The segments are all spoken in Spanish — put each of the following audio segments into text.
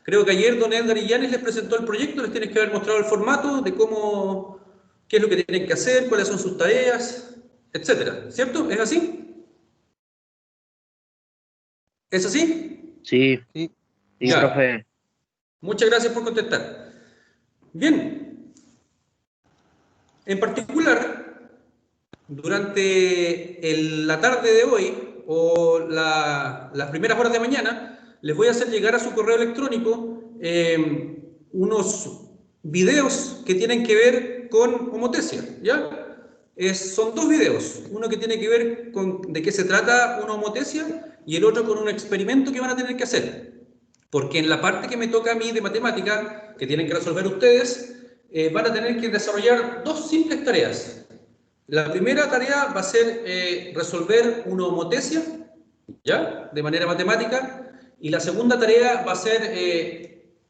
Creo que ayer don Edgar Illanes les presentó el proyecto, les tienes que haber mostrado el formato de cómo, qué es lo que tienen que hacer, cuáles son sus tareas, etcétera. ¿Cierto? ¿Es así? ¿Es así? Sí, Sí. sí, Ya. profe. Muchas gracias por contestar. Bien. En particular, durante la tarde de hoy o las primeras horas de mañana, les voy a hacer llegar a su correo electrónico unos videos que tienen que ver con homotesia, ¿ya? Son dos videos, uno que tiene que ver con de qué se trata una homotesia y el otro con un experimento que van a tener que hacer. Porque en la parte que me toca a mí de matemática, que tienen que resolver ustedes, van a tener que desarrollar dos simples tareas. La primera tarea va a ser resolver una homotesia, ¿ya? De manera matemática. Y la segunda tarea va a ser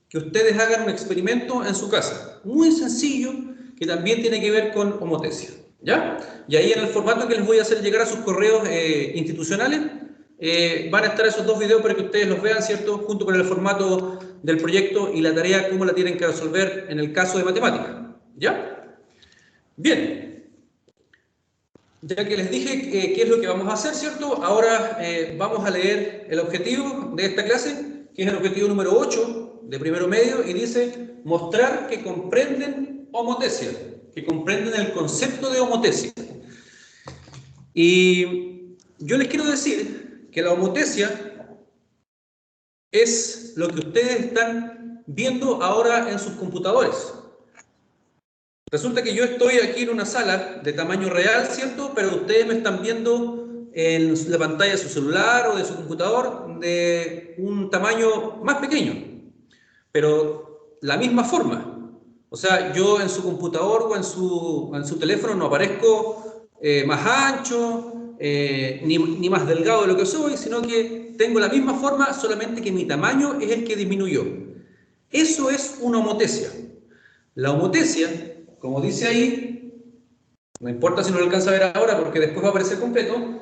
que ustedes hagan un experimento en su casa. Muy sencillo, que también tiene que ver con homotesia, ¿ya? Y ahí en el formato que les voy a hacer llegar a sus correos institucionales, van a estar esos dos videos para que ustedes los vean, ¿cierto? Junto con el formato del proyecto y la tarea, cómo la tienen que resolver en el caso de matemática, ¿ya? Bien. Ya que les dije qué es lo que vamos a hacer, ¿cierto? Ahora vamos a leer el objetivo de esta clase, que es el objetivo número 8 de primero medio, y dice mostrar que comprenden homotesia, que comprenden el concepto de homotesia. Y yo les quiero decir que la homotesia es lo que ustedes están viendo ahora en sus computadores. Resulta que yo estoy aquí en una sala de tamaño real, ¿cierto? Pero ustedes me están viendo en la pantalla de su celular o de su computador de un tamaño más pequeño, pero la misma forma. O sea, yo en su computador o en su teléfono no aparezco más ancho, ni más delgado de lo que soy, sino que tengo la misma forma, solamente que mi tamaño es el que disminuyó. Eso es una homotesia. La homotesia, como dice ahí, no importa si no lo alcanza a ver ahora porque después va a aparecer completo,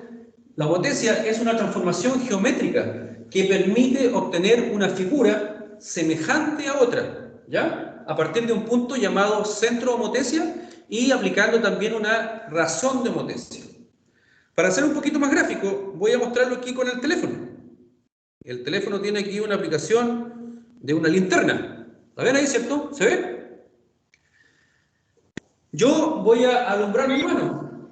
la homotesia es una transformación geométrica que permite obtener una figura semejante a otra, ¿ya? A partir de un punto llamado centro de homotesia y aplicando también una razón de homotesia. Para ser un poquito más gráfico, voy a mostrarlo aquí con el teléfono. El teléfono tiene aquí una aplicación de una linterna. ¿La ven ahí, cierto? ¿Se ve? Yo voy a alumbrar mi mano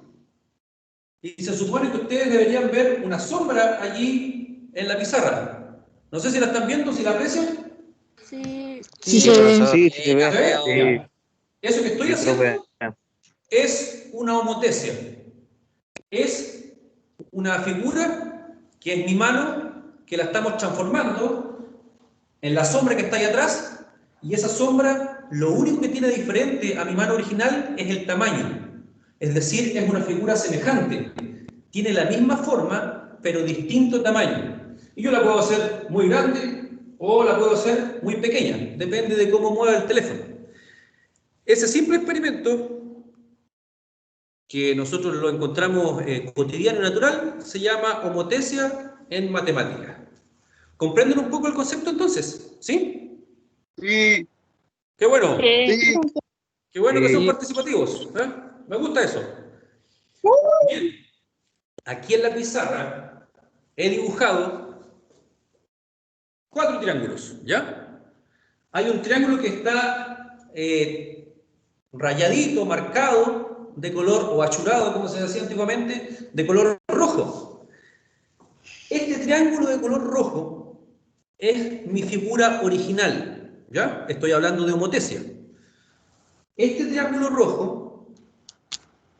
y se supone que ustedes deberían ver una sombra allí en la pizarra. No sé si la están viendo, si la aprecian. Sí, Sí, se ve. Sí, sí se ¿Se ve. ve? Sí, Ya. Eso que estoy sí, profe. haciendo es una homotesia. Es una figura que es mi mano, que la estamos transformando en la sombra que está ahí atrás, y esa sombra lo único que tiene diferente a mi mano original es el tamaño. Es decir, es una figura semejante. Tiene la misma forma, pero distinto tamaño. Y yo la puedo hacer muy grande o la puedo hacer muy pequeña. Depende de cómo mueva el teléfono. Ese simple experimento, que nosotros lo encontramos cotidiano y natural, se llama homotesia en matemática. ¿Comprenden un poco el concepto entonces? ¿Sí? sí, ¡Qué bueno! sí. ¡Qué bueno que son Sí, participativos! ¿Eh? Me gusta eso. Bien, aquí en la pizarra he dibujado 4 triángulos, ¿ya? Hay un triángulo que está rayadito, marcado, de color, o achurado, como se decía antiguamente, de color rojo. Este triángulo de color rojo es mi figura original, ¿ya? Estoy hablando de homotesia. Este triángulo rojo,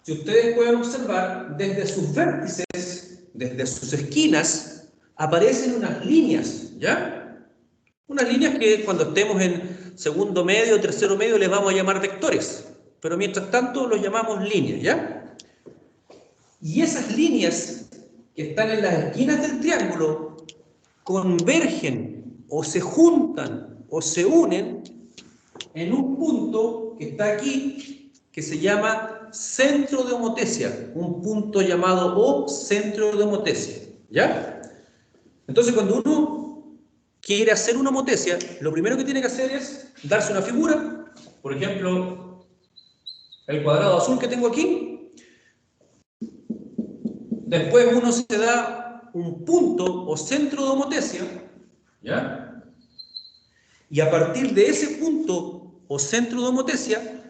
si ustedes pueden observar, desde sus vértices, desde sus esquinas, aparecen unas líneas, ¿ya? Unas líneas que cuando estemos en segundo medio o tercero medio les vamos a llamar vectores, pero mientras tanto los llamamos líneas, ¿ya? Y esas líneas que están en las esquinas del triángulo convergen o se juntan o se unen en un punto que está aquí, que se llama centro de homotesia, un punto llamado O centro de homotesia, ¿ya? Entonces, cuando uno quiere hacer una homotesia, lo primero que tiene que hacer es darse una figura, por ejemplo, el cuadrado azul que tengo aquí. Después uno se da un punto o centro de homotesia, ¿ya? Y a partir de ese punto o centro de homotesia,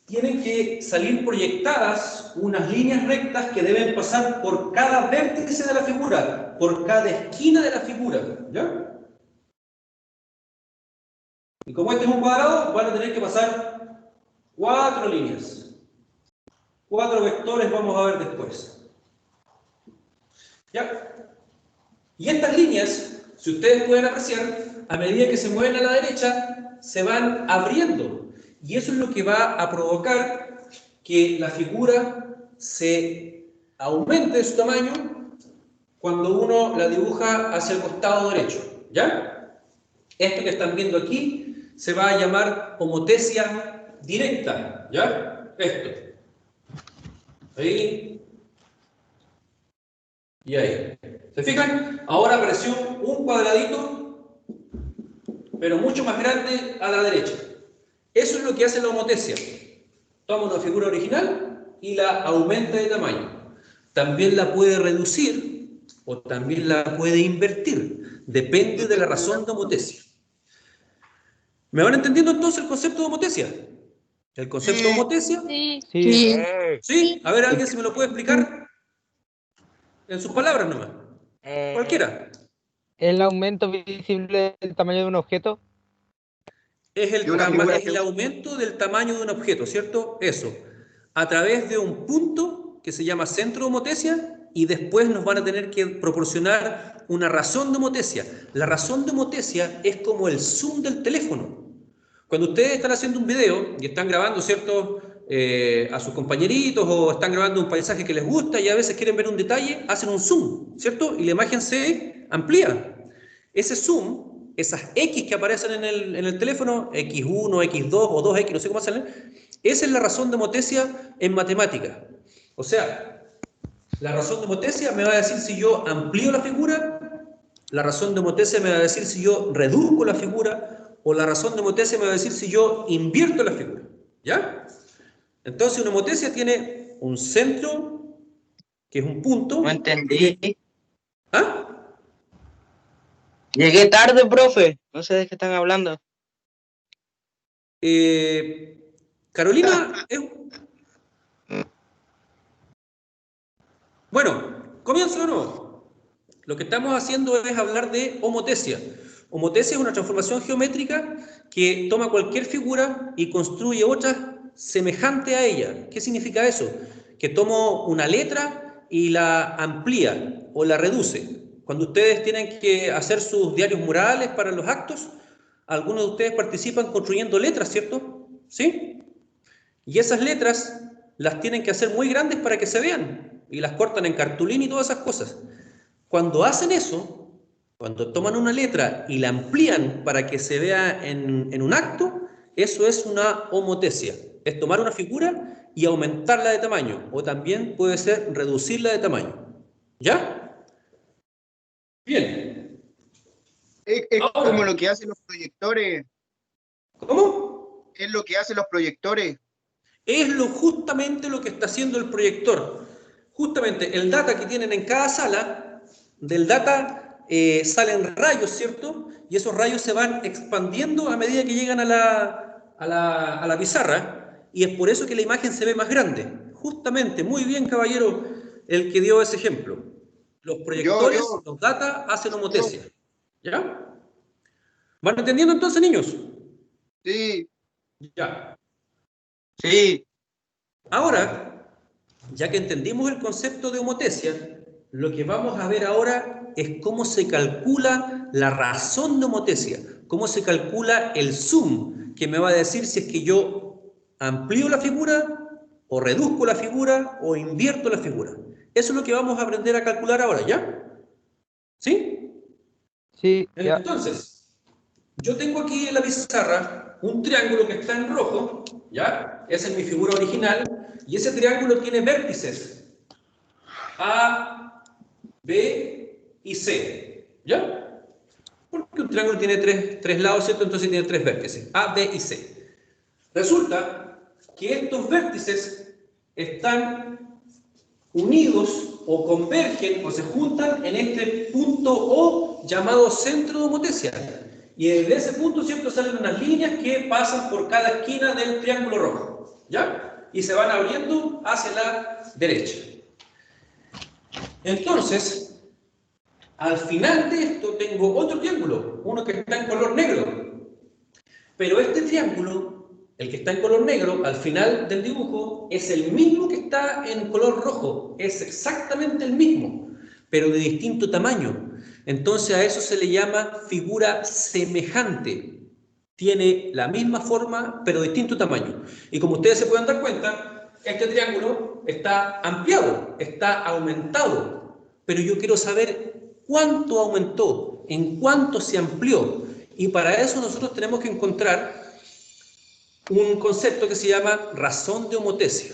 tienen que salir proyectadas unas líneas rectas que deben pasar por cada vértice de la figura, por cada esquina de la figura, ¿ya? Y como este es un cuadrado, van a tener que pasar 4 líneas. 4 vectores vamos a ver después. ¿Ya? Y estas líneas, si ustedes pueden apreciar, a medida que se mueven a la derecha, se van abriendo. Y eso es lo que va a provocar que la figura se aumente de su tamaño cuando uno la dibuja hacia el costado derecho. ¿Ya? Esto que están viendo aquí se va a llamar homotesia directa. ¿Ya? Esto. Ahí. Y ahí. ¿Se fijan? Ahora apareció un cuadradito, pero mucho más grande a la derecha. Eso es lo que hace la homotesia. Toma una figura original y la aumenta de tamaño. También la puede reducir o también la puede invertir. Depende de la razón de homotesia. ¿Me van entendiendo entonces el concepto de homotesia? ¿El concepto de homotesia? Sí. Sí. ¿Sí? A ver, ¿alguien se me lo puede explicar? En sus palabras nomás. Cualquiera. ¿El aumento visible del tamaño de un objeto? Es Y una figura el aumento del tamaño de un objeto, ¿cierto? Eso. A través de un punto que se llama centro de homotesia y después nos van a tener que proporcionar una razón de homotesia. La razón de homotesia es como el zoom del teléfono. Cuando ustedes están haciendo un video y están grabando, ¿cierto? A sus compañeritos o están grabando un paisaje que les gusta y a veces quieren ver un detalle, hacen un zoom, ¿cierto? Y la imagen se amplía. Ese zoom, esas X que aparecen en el teléfono, X1, X2 o 2X, no sé cómo salen, esa es la razón de homotesia en matemática. O sea, la razón de homotesia me va a decir si yo amplío la figura, la razón de homotesia me va a decir si yo reduzco la figura, o la razón de homotesia me va a decir si yo invierto la figura. ¿Ya? Entonces una homotesia tiene un centro, que es un punto. No entendí. ¿Ah? Llegué tarde, profe. No sé de qué están hablando. Carolina es... Bueno, comienzo de nuevo. Lo que estamos haciendo es hablar de homotesia. Homotesia es una transformación geométrica que toma cualquier figura y construye otra semejante a ella. ¿Qué significa eso? Que tomo una letra y la amplía o la reduce. Cuando ustedes tienen que hacer sus diarios murales para los actos, algunos de ustedes participan construyendo letras, ¿cierto? ¿Sí? Y esas letras las tienen que hacer muy grandes para que se vean y las cortan en cartulina y todas esas cosas. Cuando hacen eso, cuando toman una letra y la amplían para que se vea en un acto, eso es una homotesia. Es tomar una figura y aumentarla de tamaño, o también puede ser reducirla de tamaño. ¿Ya? Bien. Es Ahora, como lo que hacen los proyectores. ¿cómo? Es lo que hacen los proyectores. Es justamente lo que está haciendo el proyector. Justamente el data que tienen en cada sala, del data salen rayos, ¿cierto? Y esos rayos se van expandiendo a medida que llegan a la pizarra, y es por eso que la imagen se ve más grande. Justamente, muy bien, caballero, el que dio ese ejemplo. Los proyectores, los data, hacen homotesia. ¿Ya? ¿Van entendiendo entonces, niños? Sí. Ya. Sí. Ahora, ya que entendimos el concepto de homotesia, lo que vamos a ver ahora es cómo se calcula la razón de homotesia, cómo se calcula el zoom, que me va a decir si es que yo amplío la figura, o reduzco la figura, o invierto la figura. Eso es lo que vamos a aprender a calcular ahora, ¿ya? ¿Sí? Sí, ya. Entonces, yo tengo aquí en la pizarra un triángulo que está en rojo, ¿ya? Esa es mi figura original, y ese triángulo tiene vértices A, B y C, ¿ya? Porque un triángulo tiene tres lados, ¿cierto? Entonces tiene tres vértices, A, B y C. Resulta que estos vértices están unidos o convergen o se juntan en este punto O llamado centro de homotesia. Y desde ese punto, ¿cierto?, salen unas líneas que pasan por cada esquina del triángulo rojo, ¿ya? Y se van abriendo hacia la derecha. Entonces, al final de esto tengo otro triángulo, uno que está en color negro. Pero este triángulo, el que está en color negro, al final del dibujo, es el mismo que está en color rojo. Es exactamente el mismo, pero de distinto tamaño. Entonces a eso se le llama figura semejante. Tiene la misma forma, pero de distinto tamaño. Y como ustedes se pueden dar cuenta, este triángulo está ampliado, está aumentado. Pero yo quiero saber cuánto aumentó, en cuánto se amplió. Y para eso nosotros tenemos que encontrar un concepto que se llama razón de homotesia,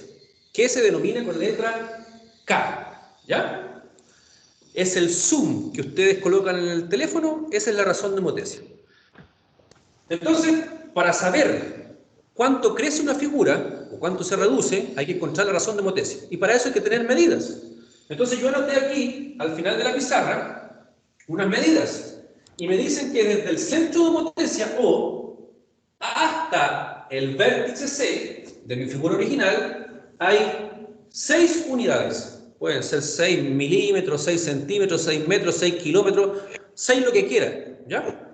que se denomina con letra K, ¿ya? Es el zoom que ustedes colocan en el teléfono, esa es la razón de homotesia. Entonces, para saber cuánto crece una figura o cuánto se reduce, hay que encontrar la razón de homotesia. Y para eso hay que tener medidas. Entonces yo anoté aquí, al final de la pizarra, unas medidas. Y me dicen que desde el centro de homotesia O hasta el vértice C de mi figura original hay 6 unidades. Pueden ser 6 milímetros, 6 centímetros, 6 metros, 6 kilómetros, 6 lo que quieran, ¿ya?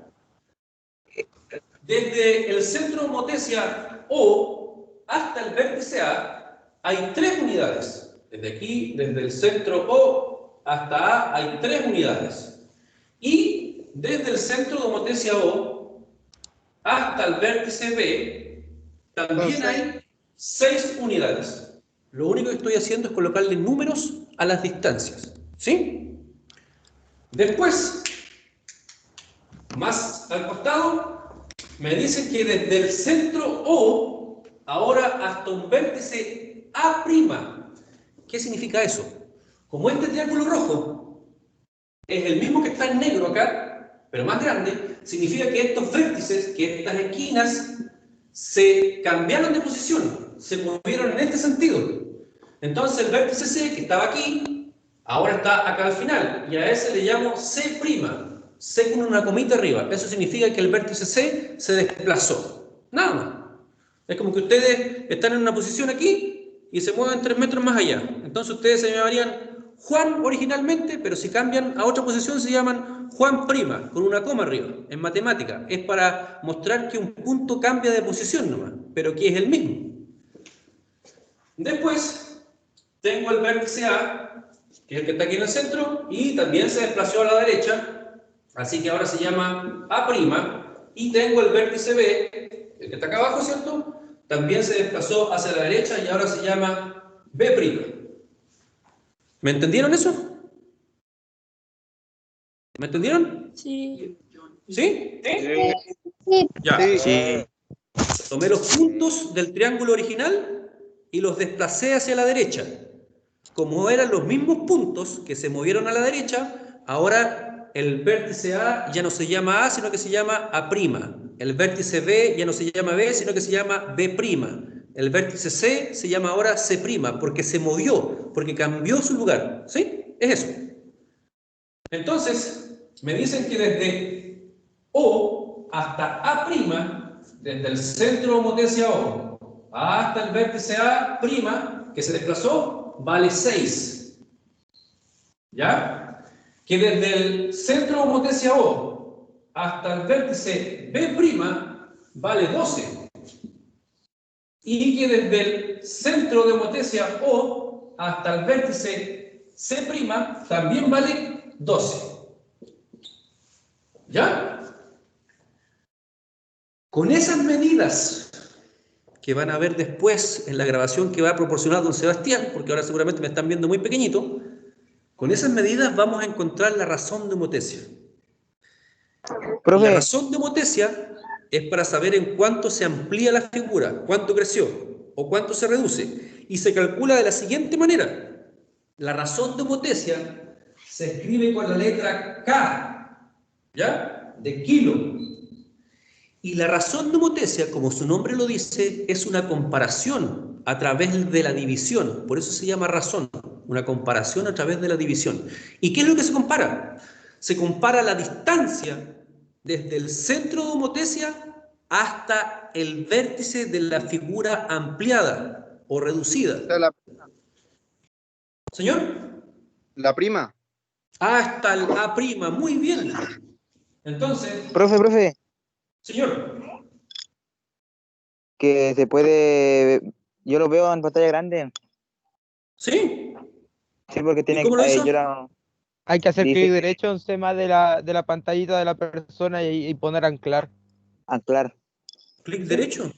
Desde el centro de homotesia O hasta el vértice A hay 3 unidades. Desde aquí, desde el centro O hasta A hay 3 unidades. Y desde el centro de homotesia O hasta el vértice B también hay 6 unidades. Lo único que estoy haciendo es colocarle números a las distancias, ¿sí? Después, más al costado, me dicen que desde el centro O, ahora hasta un vértice A', ¿qué significa eso? Como este triángulo rojo es el mismo que está en negro acá, pero más grande, significa que estos vértices, que estas esquinas, se cambiaron de posición, se movieron en este sentido. Entonces el vértice C, que estaba aquí, ahora está acá al final, y a ese le llamo C', C con una comita arriba. Eso significa que el vértice C se desplazó. Nada más. Es como que ustedes están en una posición aquí y se mueven 3 metros más allá. Entonces ustedes se llamarían Juan originalmente, pero si cambian a otra posición se llaman Juan', con una coma arriba. En matemática es para mostrar que un punto cambia de posición nomás, pero que es el mismo. Después tengo el vértice A, que es el que está aquí en el centro, y también se desplazó a la derecha, así que ahora se llama A', y tengo el vértice B, el que está acá abajo, ¿cierto? También se desplazó hacia la derecha y ahora se llama B'. ¿Me entendieron eso? ¿Me entendieron? Sí. ¿Sí? Sí. Ya. Sí. Tomé los puntos del triángulo original y los desplacé hacia la derecha. Como eran los mismos puntos que se movieron a la derecha, ahora el vértice A ya no se llama A, sino que se llama A'. El vértice B ya no se llama B, sino que se llama B'. El vértice C se llama ahora C', porque se movió, porque cambió su lugar. ¿Sí? Es eso. Entonces, me dicen que desde O hasta A', desde el centro de homotesia O hasta el vértice A', que se desplazó, vale 6. ¿Ya? Que desde el centro de homotesia O hasta el vértice B', vale 12. Y que desde el centro de homotesia O hasta el vértice C' también vale 12. ¿Ya? Con esas medidas que van a ver después en la grabación que va a proporcionar don Sebastián, porque ahora seguramente me están viendo muy pequeñito, con esas medidas vamos a encontrar la razón de homotesia. Profe. La razón de homotesia es para saber en cuánto se amplía la figura, cuánto creció o cuánto se reduce, y se calcula de la siguiente manera. La razón de homotesia se escribe con la letra K, ¿ya? de kilo. Y la razón de homotesia, como su nombre lo dice, es una comparación a través de la división. Por eso se llama razón, una comparación a través de la división. ¿Y qué es lo que se compara? Se compara la distancia desde el centro de homotesia hasta el vértice de la figura ampliada o reducida. ¿Señor? La prima. Hasta el A', muy bien. Entonces, Profe, señor, que se puede, yo lo veo en pantalla grande, ¿sí? sí, porque ¿Y tiene, cómo lo hizo? yo la, Hay que hacer dice clic derecho encima de la pantallita de la persona y poner anclar. anclar, Clic derecho.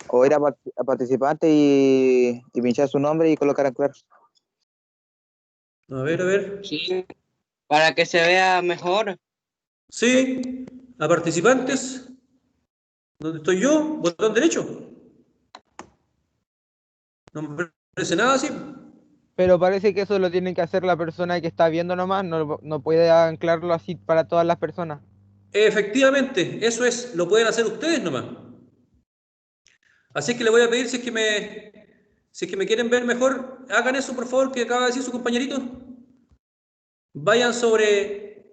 o ir a participante y pinchar su nombre y colocar anclar. A ver. Sí, para que se vea mejor. Sí, a participantes. ¿Dónde estoy yo? Botón derecho. No me parece nada así. Pero parece que eso lo tiene que hacer la persona que está viendo nomás, no puede anclarlo así para todas las personas. Efectivamente, eso es, lo pueden hacer ustedes nomás. Así que le voy a pedir, si es que me quieren ver mejor, hagan eso por favor que acaba de decir su compañerito. Vayan sobre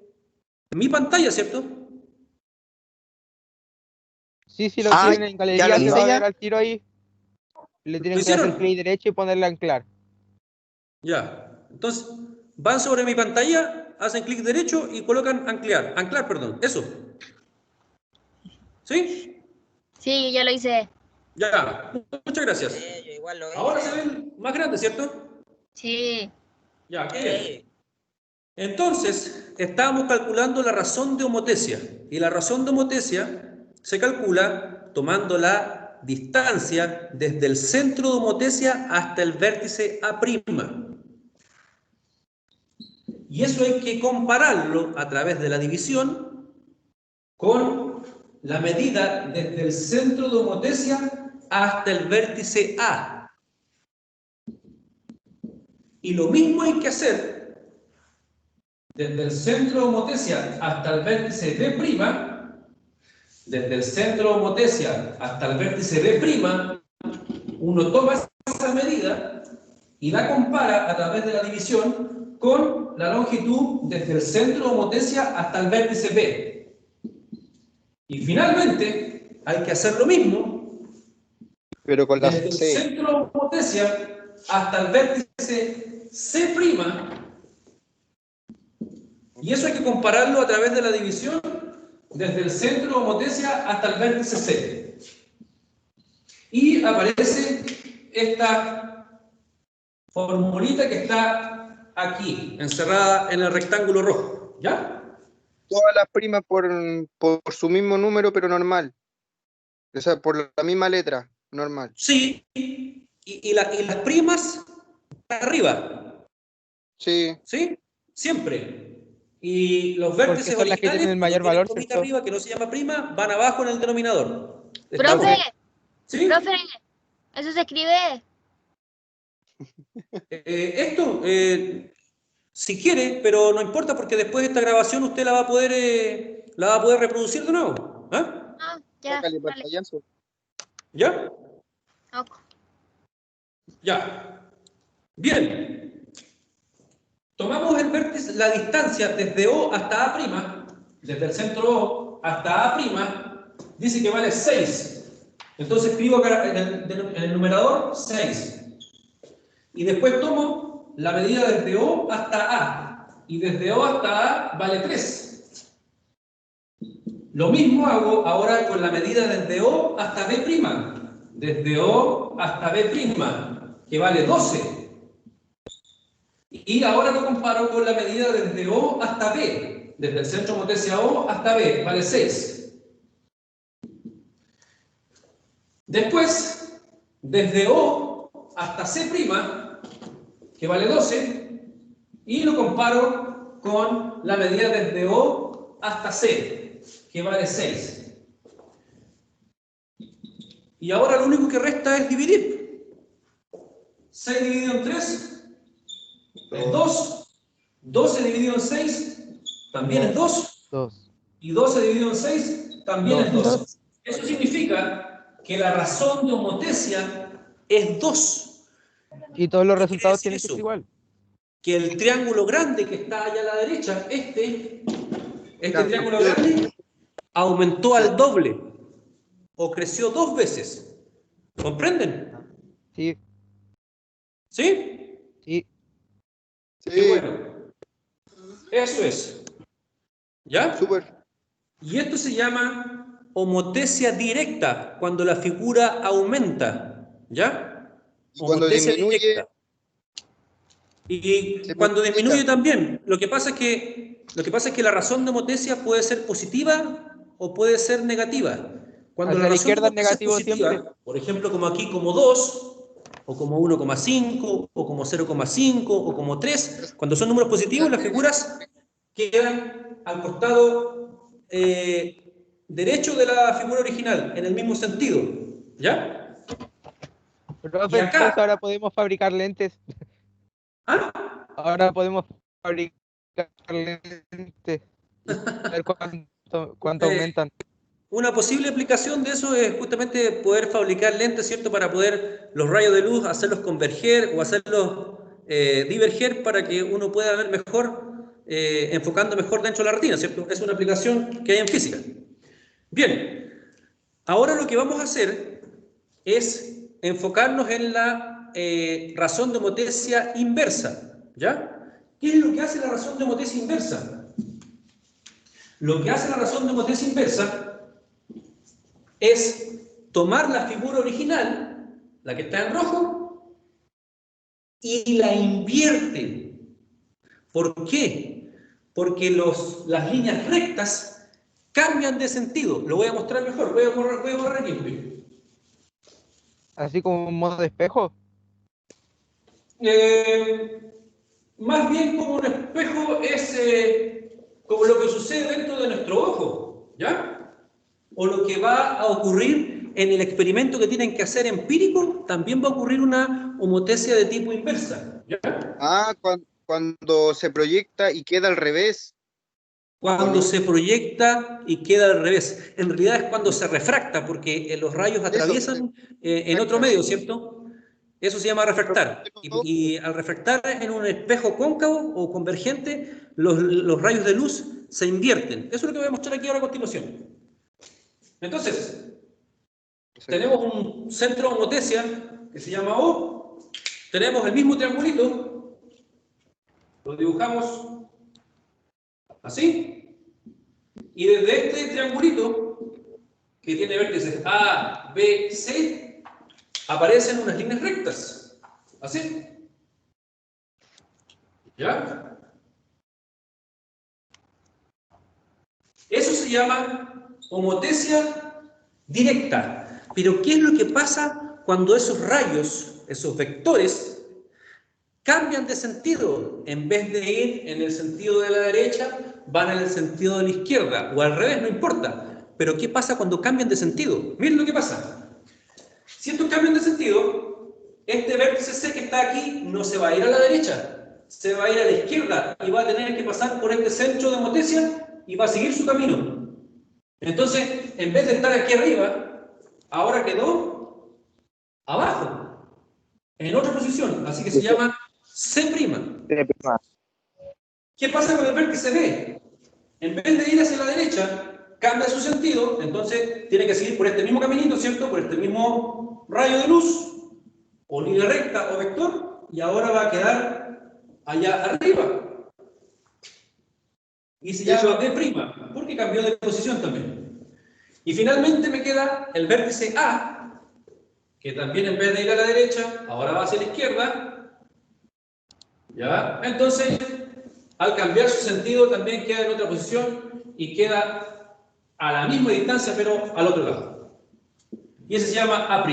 mi pantalla, ¿cierto? Sí, si lo Ah, tienen en ¿ya galería lo se hice va a ya? ver al tiro ahí. Le ¿Lo tienen que hacer hicieron? clic derecho y ponerle anclar. Ya. Entonces, van sobre mi pantalla, hacen clic derecho y colocan anclar. Anclar, perdón. Eso. ¿Sí? Sí, ya lo hice. Ya. Muchas gracias. Yo igual lo Ahora hice. se ven más grandes, ¿cierto? Sí. Ya, qué bien. Entonces, estábamos calculando la razón de homotesia. Y la razón de homotesia se calcula tomando la distancia desde el centro de homotesia hasta el vértice A'. Y eso hay que compararlo a través de la división con la medida desde el centro de homotesia hasta el vértice A. Y lo mismo hay que hacer desde el centro de homotesia hasta el vértice B', desde el centro de homotesia hasta el vértice B', uno toma esa medida y la compara a través de la división con la longitud desde el centro de homotesia hasta el vértice B. Y finalmente hay que hacer lo mismo Pero con la desde el C. centro de homotesia hasta el vértice C', y eso hay que compararlo a través de la división desde el centro de homotesia hasta el vértice C. Y aparece esta formulita que está aquí, encerrada en el rectángulo rojo. ¿Ya? Todas las primas por su mismo número, pero normal. O sea, por la misma letra, normal. Sí. Y las primas arriba. Sí. ¿Sí? Siempre. Y los Porque vértices son las que tienen originales, el cuando mayor tienen valor, comita ¿cierto? arriba, que no se llama prima, van abajo en el denominador. ¿Estamos? Profe, ¿Sí? profe, eso se escribe. Esto, si quiere, pero no importa porque después de esta grabación usted la va a poder reproducir de nuevo. ¿Ah? Ah, ya, Sácale dale. pantallazo. ¿Ya? Ok. Ya. Bien. Tomamos el vértice, la distancia desde O hasta A', desde el centro O hasta A', dice que vale 6. Entonces escribo acá en el numerador 6. Y después tomo la medida desde O hasta A. Y desde O hasta A vale 3. Lo mismo hago ahora con la medida desde O hasta B'. Desde O hasta B', que vale 12. Y ahora lo comparo con la medida desde O hasta B. Desde el centro homotesia O hasta B, vale 6. Después, desde O hasta C', que vale 12, y lo comparo con la medida desde O hasta C, que vale 6. Y ahora lo único que resta es dividir. 6 dividido en 3 es 2. 12 dividido en 6 también es 2. 2. Y 12 dividido en 6 también es 12. Dos. Eso significa que la razón de homotesia es 2. Y todos los ¿Qué quiere resultados decir tienen que ser eso? igual. Que el triángulo grande que está allá a la derecha, este Ya, triángulo yo- grande, aumentó al doble o creció 2 veces. ¿Comprenden? Sí, ¿Sí? sí. Qué Sí, bueno. Eso es. ¿Ya? súper. Y esto se llama homotesia directa, cuando la figura aumenta. ¿Ya? Y cuando Homotesia disminuye, directa. Y se cuando disminuye multiplica. también. Lo que pasa es que la razón de homotesia puede ser positiva o puede ser negativa. Cuando la Hacia la razón de izquierda es homotesia es negativo siempre. positiva, por ejemplo, como aquí, como 2, o como 1,5, o como 0,5, o como 3, cuando son números positivos, las figuras quedan al costado derecho de la figura original, en el mismo sentido. ¿Ya? Profe, Y entonces acá, ahora podemos fabricar lentes. ¿ah? Ahora podemos fabricar lentes y ver cuánto Eh, aumentan. Una posible aplicación de eso es justamente poder fabricar lentes, ¿cierto? Para poder los rayos de luz hacerlos converger o hacerlos diverger para que uno pueda ver mejor, enfocando mejor dentro de la retina, ¿cierto? Es una aplicación que hay en física. Bien, ahora lo que vamos a hacer es enfocarnos en la razón de homotesia inversa, ¿ya? ¿Qué es lo que hace la razón de homotesia inversa? Lo que hace la razón de homotesia inversa es tomar la figura original, la que está en rojo, y la invierte. ¿Por qué? Porque las líneas rectas cambian de sentido. Lo voy a mostrar mejor. Voy a borrar aquí. Así como un modo de espejo. Más bien como un espejo es como lo que sucede dentro de nuestro ojo, ¿ya? O lo que va a ocurrir en el experimento que tienen que hacer empírico, también va a ocurrir una homotesia de tipo inversa, ¿ya? Ah, cuando se proyecta y queda al revés, ¿o Cuando no? se proyecta y queda al revés. En realidad es cuando se refracta, porque los rayos Eso, atraviesan en otro exacta. medio, ¿cierto? Eso se llama refractar. Y al refractar en un espejo cóncavo o convergente, los rayos de luz se invierten. Eso es lo que voy a mostrar aquí ahora a continuación. Entonces, tenemos un centro de homotesia que se llama O. Tenemos el mismo triangulito. Lo dibujamos así. Y desde este triangulito, que tiene vértices A, B, C, aparecen unas líneas rectas. Así. ¿Ya? Eso se llama homotesia directa. Pero ¿qué es lo que pasa cuando esos rayos, esos vectores, cambian de sentido? En vez de ir en el sentido de la derecha, van en el sentido de la izquierda, o al revés, no importa. Pero ¿qué pasa cuando cambian de sentido? Miren lo que pasa. Si estos cambian de sentido, este vértice C que está aquí no se va a ir a la derecha, se va a ir a la izquierda y va a tener que pasar por este centro de homotesia y va a seguir su camino. Entonces, en vez de estar aquí arriba, ahora quedó abajo, en otra posición, así que se llama C'. ¿Qué pasa con el vértice B? En vez de ir hacia la derecha, cambia su sentido, entonces tiene que seguir por este mismo caminito, ¿cierto? Por este mismo rayo de luz, o línea recta o vector, y ahora va a quedar allá arriba. Y se llama D', porque cambió de posición también. Y finalmente me queda el vértice A, que también en vez de ir a la derecha, ahora va hacia la izquierda. ¿Ya? Entonces, al cambiar su sentido, también queda en otra posición y queda a la misma distancia, pero al otro lado. Y ese se llama A'.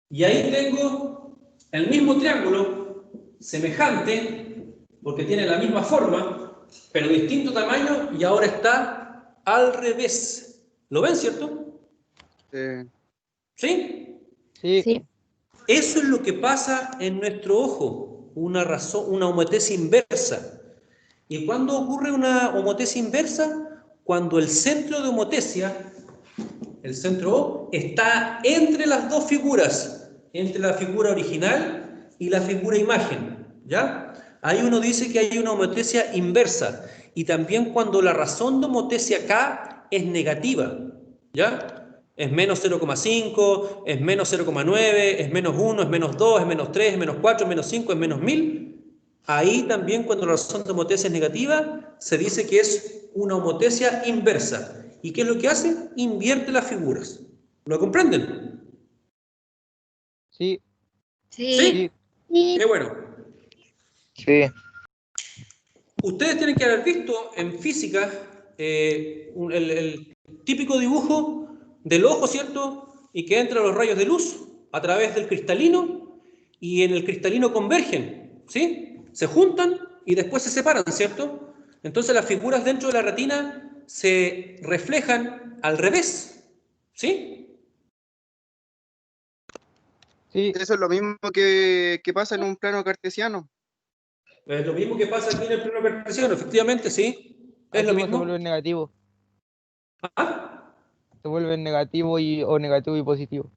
Y ahí tengo el mismo triángulo, semejante, porque tiene la misma forma, pero distinto tamaño, y ahora está al revés. ¿Lo ven, cierto? ¿Sí? Sí. Sí. Eso es lo que pasa en nuestro ojo, una homotesia inversa. ¿Y cuándo ocurre una homotesia inversa? Cuando el centro de homotesia, el centro O, está entre las dos figuras, entre la figura original y la figura imagen, ¿ya? Ahí uno dice que hay una homotesia inversa, y también cuando la razón de homotesia K es negativa, ¿ya? Es menos 0,5, es menos 0,9, es menos 1, es menos 2, es menos 3, es menos 4, es menos 5, es menos 1000. Ahí también cuando la razón de homotesia es negativa, se dice que es una homotesia inversa. ¿Y qué es lo que hace? Invierte las figuras. ¿Lo comprenden? Sí, Sí. sí. Sí. Qué bueno. Sí. Ustedes tienen que haber visto en física el típico dibujo del ojo, ¿cierto? Y que entran los rayos de luz a través del cristalino, y en el cristalino convergen, ¿sí? Se juntan y después se separan, ¿cierto? Entonces las figuras dentro de la retina se reflejan al revés, ¿sí? Sí, Eso es lo mismo que pasa en un plano cartesiano. Es lo mismo que pasa aquí en el plano cartesiano, efectivamente, sí. Es lo aquí pues se mismo. vuelve negativo. ¿Ah? Se vuelven negativo o negativo y positivo.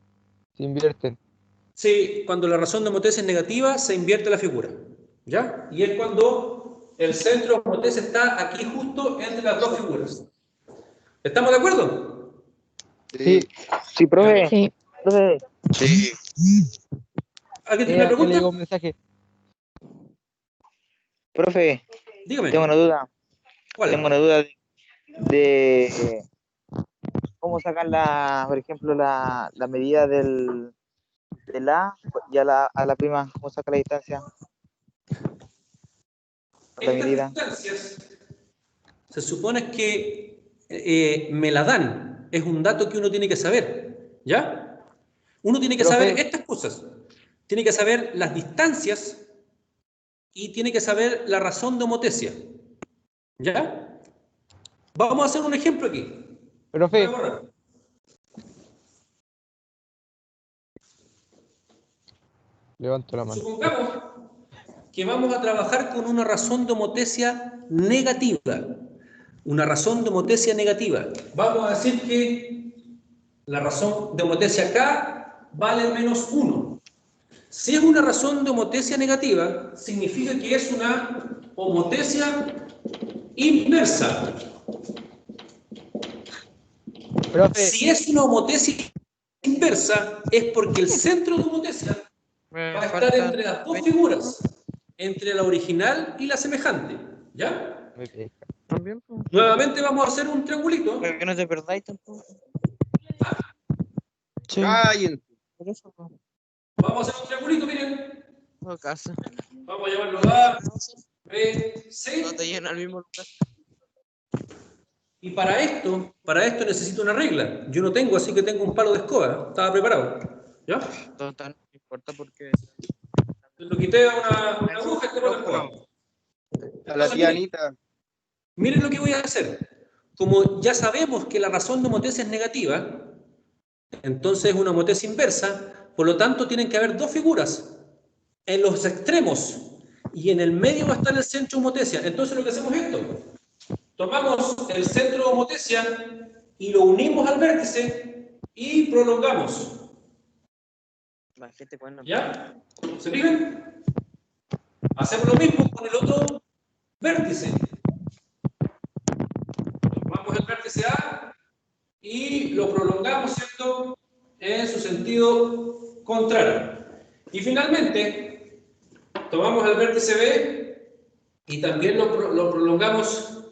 Se invierten. Sí, cuando la razón de homotesia es negativa, se invierte la figura, ¿ya? Y es cuando el centro de homotesia está aquí justo entre las dos figuras. ¿Estamos de acuerdo? Sí, Sí. Sí, profe. Ya. Sí. Profe. Sí. ¿Alguien tiene una ya le llegó pregunta? un mensaje. Profe, Dígame. tengo una duda. Tengo una ¿Cuál? duda de cómo sacar la, por ejemplo, la medida del A y a la prima. ¿Cómo saca la distancia? La Estas medida. distancias se supone que me la dan. Es un dato que uno tiene que saber, ¿ya? Uno tiene que saber Profe, estas cosas. Tiene que saber las distancias y tiene que saber la razón de homotesia, ¿ya? Vamos a hacer un ejemplo aquí. Voy a profe, borrar. levanto la mano. Supongamos que vamos a trabajar con una razón de homotesia negativa. Una razón de homotesia negativa. Vamos a decir que la razón de homotesia K vale menos 1. Si es una razón de homotesia negativa, significa que es una homotesia inversa. Profe, Si es una homotesia inversa, es porque el centro de homotesia va Me a estar faltan entre las dos 20 figuras, entre la original y la semejante, ¿ya? me pesca. también, pues. Nuevamente vamos a hacer un triangulito. Pero que no te perdáis tampoco. Sí, Cállense. por eso, pues. Vamos a hacer un triangulito, miren. No, casa. Vamos a llamarlo A, B, No C. te llena el mismo lugar. Y para esto necesito una regla. Yo no tengo, así que tengo un palo de escoba. Estaba preparado. ¿Ya? Total, no importa porque. Lo quité a una aguja y este palo de escoba. A la Entonces, tía miren, Anita. miren lo que voy a hacer. Como ya sabemos que la razón de homotesia es negativa, entonces es una homotesia inversa, por lo tanto tienen que haber dos figuras en los extremos y en el medio va a estar el centro de homotesia. Entonces lo que hacemos es esto. Tomamos el centro de homotesia y lo unimos al vértice y prolongamos. Bajete cuando. ¿Ya? ¿Se fijan? Hacemos lo mismo con el otro vértice. Tomamos el vértice A y lo prolongamos, ¿cierto? En su sentido contrario. Y finalmente, tomamos el vértice B y también lo prolongamos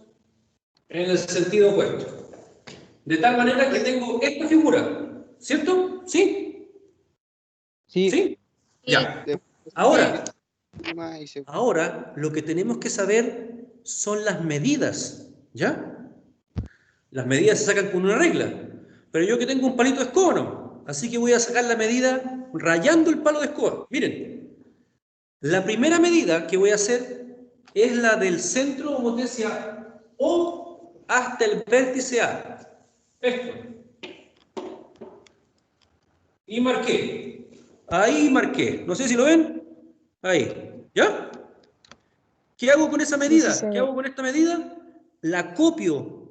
en el sentido opuesto. De tal manera que tengo esta figura, ¿cierto? ¿Sí? Sí, ¿Sí? Sí. Ya. Después Ahora, prima y se- ahora lo que tenemos que saber son las medidas, ¿ya? Las medidas se sacan con una regla, pero yo que tengo un palito de escoba, no. Así que voy a sacar la medida rayando el palo de escoba. Miren, la primera medida que voy a hacer es la del centro de homotesia O hasta el vértice A. Esto. Y marqué. Ahí marqué. No sé si lo ven. Ahí. ¿Ya? ¿Qué hago con esa medida? sí. ¿Qué hago con esta medida? La copio,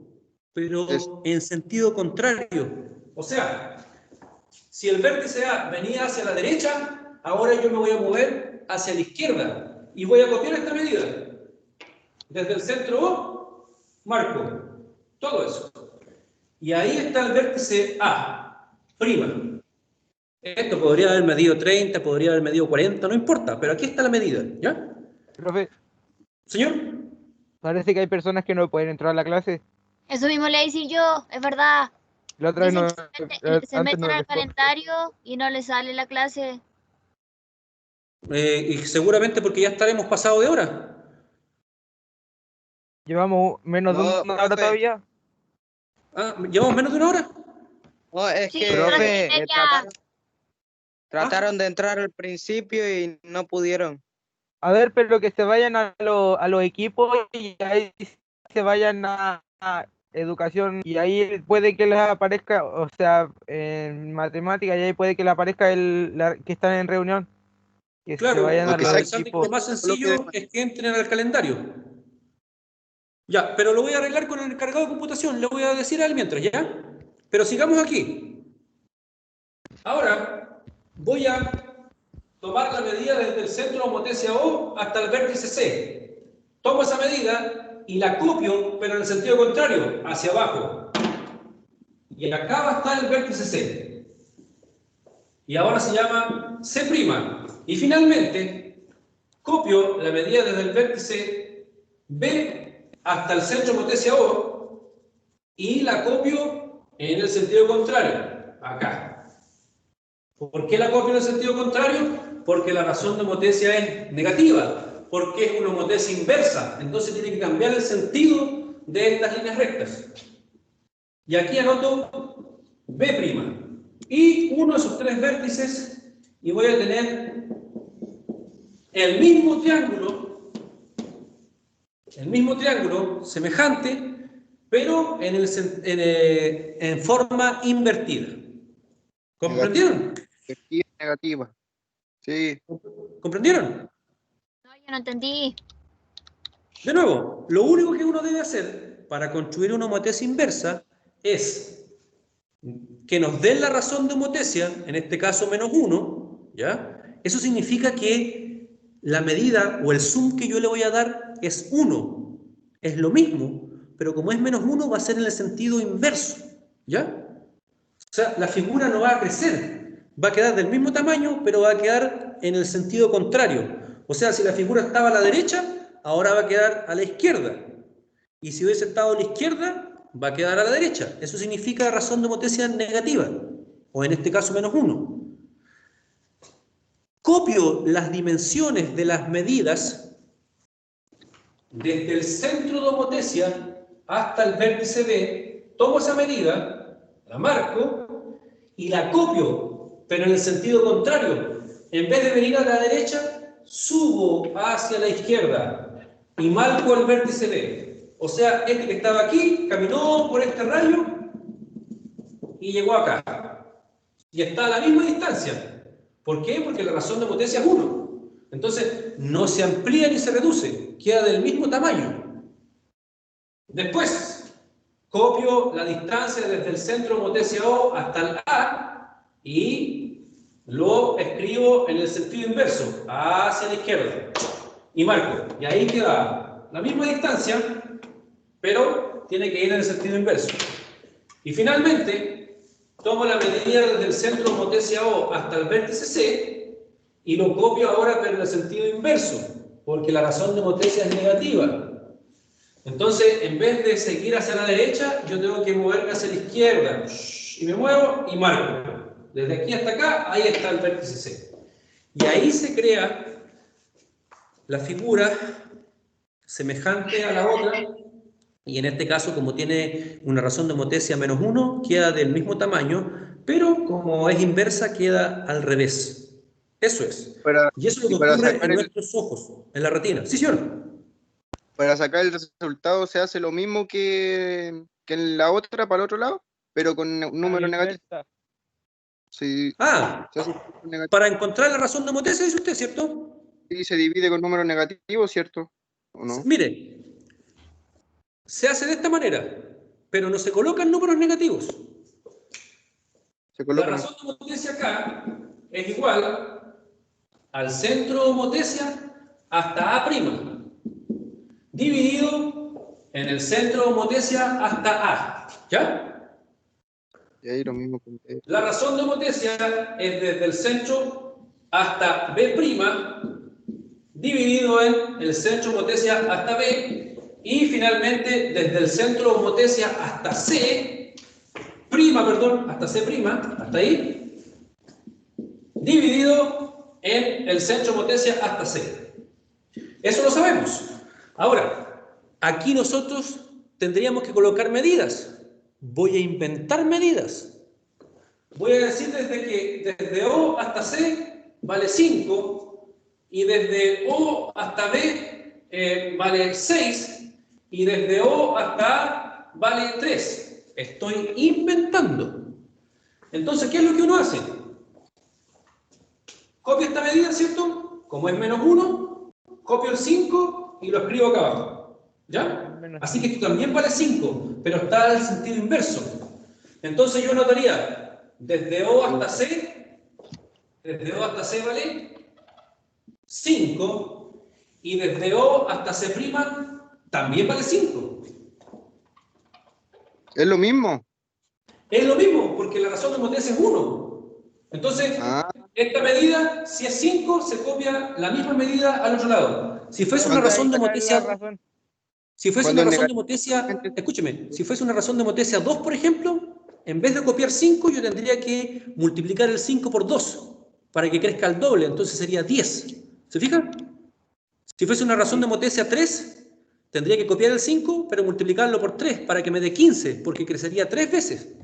pero en sentido contrario. O sea, si el vértice A venía hacia la derecha, ahora yo me voy a mover hacia la izquierda y voy a copiar esta medida. Desde el centro O, marco todo eso. Y ahí está el vértice A'. Esto podría haber medido 30, podría haber medido 40, no importa, pero aquí está la medida, ¿ya? Profe, Señor, parece que hay personas que no pueden entrar a la clase. Eso mismo le voy a decir yo, es verdad. La otra vez Dicen no, que se antes meten no al les calendario y no les sale la clase. y seguramente porque ya estaremos pasado de hora. llevamos menos de No, una hora profe. todavía. Ah, ¿llevamos menos de una hora? No, es Sí, que profe. trataron de entrar al principio y no pudieron. A ver, pero que se vayan a los equipos y ahí se vayan a educación y ahí puede que les aparezca, o sea, en matemática y ahí puede que les aparezca que están en reunión. Que se Claro, vayan a a los pesar de que equipos. lo más sencillo es que entren al calendario. Ya, pero lo voy a arreglar con el encargado de computación, le voy a decir a él mientras, ¿ya? Pero sigamos aquí. Ahora voy a tomar la medida desde el centro homotesia O hasta el vértice C. Tomo esa medida y la copio, pero en el sentido contrario, hacia abajo. Y acá va a estar el vértice C. Y ahora se llama C'. Y finalmente, copio la medida desde el vértice B hasta el centro homotesia O y la copio en el sentido contrario, acá. ¿Por qué la copio en el sentido contrario? Porque la razón de homotesia es negativa, porque es una homotesia inversa, entonces tiene que cambiar el sentido de estas líneas rectas. Y aquí anoto B'. Y uno de sus tres vértices, y voy a tener el mismo triángulo semejante, pero en forma invertida. ¿Comprendieron? Negativa. Sí. ¿Comprendieron? No, yo no entendí. De nuevo, lo único que uno debe hacer para construir una homotesia inversa es que nos den la razón de homotesia, en este caso -1, ¿ya? Eso significa que la medida o el zoom que yo le voy a dar es 1. Es lo mismo, pero como es -1 va a ser en el sentido inverso, ¿ya? O sea, la figura no va a crecer, va a quedar del mismo tamaño, pero va a quedar en el sentido contrario. O sea, si la figura estaba a la derecha, ahora va a quedar a la izquierda. Y si hubiese estado a la izquierda, va a quedar a la derecha. Eso significa razón de homotesia negativa, o en este caso -1. Copio las dimensiones de las medidas desde el centro de homotesia hasta el vértice B, tomo esa medida, la marco y la copio, pero en el sentido contrario. En vez de venir a la derecha, subo hacia la izquierda y marco el vértice B. O sea, este que estaba aquí caminó por este rayo y llegó acá. Y está a la misma distancia. ¿Por qué? Porque la razón de homotesia es 1. Entonces, no se amplía ni se reduce, queda del mismo tamaño. Después, copio la distancia desde el centro homotesia O hasta el A y lo escribo en el sentido inverso, hacia la izquierda. Y marco. Y ahí queda la misma distancia, pero tiene que ir en el sentido inverso. Y finalmente, tomo la medida desde el centro homotesia O hasta el vértice C y lo copio ahora pero en el sentido inverso, porque la razón de homotesia es negativa. Entonces, en vez de seguir hacia la derecha, yo tengo que moverme hacia la izquierda. Y me muevo y marco. Desde aquí hasta acá, ahí está el vértice C. Y ahí se crea la figura semejante a la otra. Y en este caso, como tiene una razón de homotesia -1, queda del mismo tamaño, pero como es inversa, queda al revés. Eso es. Y eso es lo que ocurre en nuestros ojos, en la retina. Sí, señor. Para sacar el resultado se hace lo mismo que en la otra, para el otro lado, pero con un número negativo. Sí, para encontrar la razón de homotesia, dice usted, ¿cierto? Sí, se divide con números negativos, ¿cierto? ¿o no? Mire, se hace de esta manera, pero no se colocan números negativos. Se La colocan. razón de Motesia acá es igual al centro de Motesia hasta A', dividido en el centro de Motesia hasta A. ¿Ya? Y ahí lo mismo que ustedes. La razón de Motesia es desde el centro hasta B', dividido en el centro de Motesia hasta B, y finalmente desde el centro de Motesia hasta C', hasta C', hasta ahí, dividido en el centro de Motesia hasta C. Eso lo sabemos. Ahora, aquí nosotros tendríamos que colocar medidas. Voy a inventar medidas. Voy a decir desde O hasta C vale 5, y desde O hasta B vale 6, y desde O hasta A vale 3. Estoy inventando. Entonces, ¿qué es lo que uno hace? Copio esta medida, ¿cierto? Como es menos 1, copio el 5 y lo escribo acá abajo. ¿Ya? Así que esto también vale 5, pero está en el sentido inverso. Entonces yo notaría desde O hasta C vale 5, y desde O hasta C' también vale 5. Es lo mismo. Es lo mismo, porque la razón de Motesia es 1. Entonces, esta medida, si es 5, se copia la misma medida al otro lado. Si fuese una razón de Motesia... Si fuese una razón de Motesia, escúcheme, si fuese una razón de Motesia 2, por ejemplo, en vez de copiar 5, yo tendría que multiplicar el 5 por 2 para que crezca al doble, entonces sería 10. ¿Se fija? Si fuese una razón de Motesia 3, tendría que copiar el 5, pero multiplicarlo por 3 para que me dé 15, porque crecería 3 veces.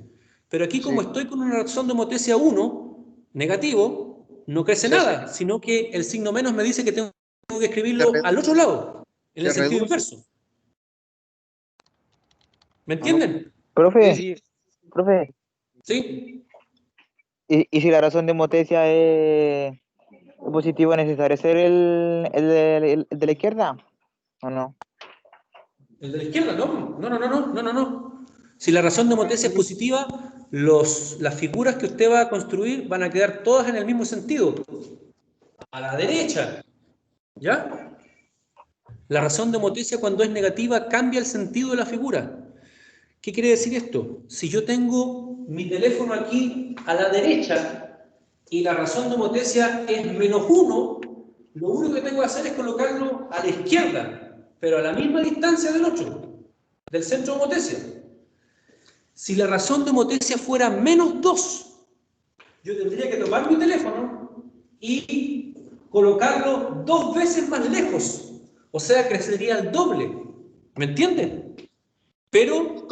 Pero aquí, como estoy con una razón de Motesia 1, negativo, no crece nada, sino que el signo menos me dice que tengo que escribirlo al otro lado, en el sentido inverso. ¿Me entienden? Profe, Sí. profe, ¿Sí? ¿y si la razón de Motesia es positivo, es necesario ser el de la izquierda? ¿O no? ¿El de la izquierda? No. Si la razón de Motesia es positiva, las figuras que usted va a construir van a quedar todas en el mismo sentido. A la derecha. ¿Ya? La razón de Motesia, cuando es negativa, cambia el sentido de la figura. ¿Qué quiere decir esto? Si yo tengo mi teléfono aquí a la derecha y la razón de Motesia es menos 1, lo único que tengo que hacer es colocarlo a la izquierda, pero a la misma distancia del 8, del centro de Motesia. Si la razón de Motesia fuera menos 2, yo tendría que tomar mi teléfono y colocarlo 2 veces más lejos. O sea, crecería al doble. ¿Me entienden? Pero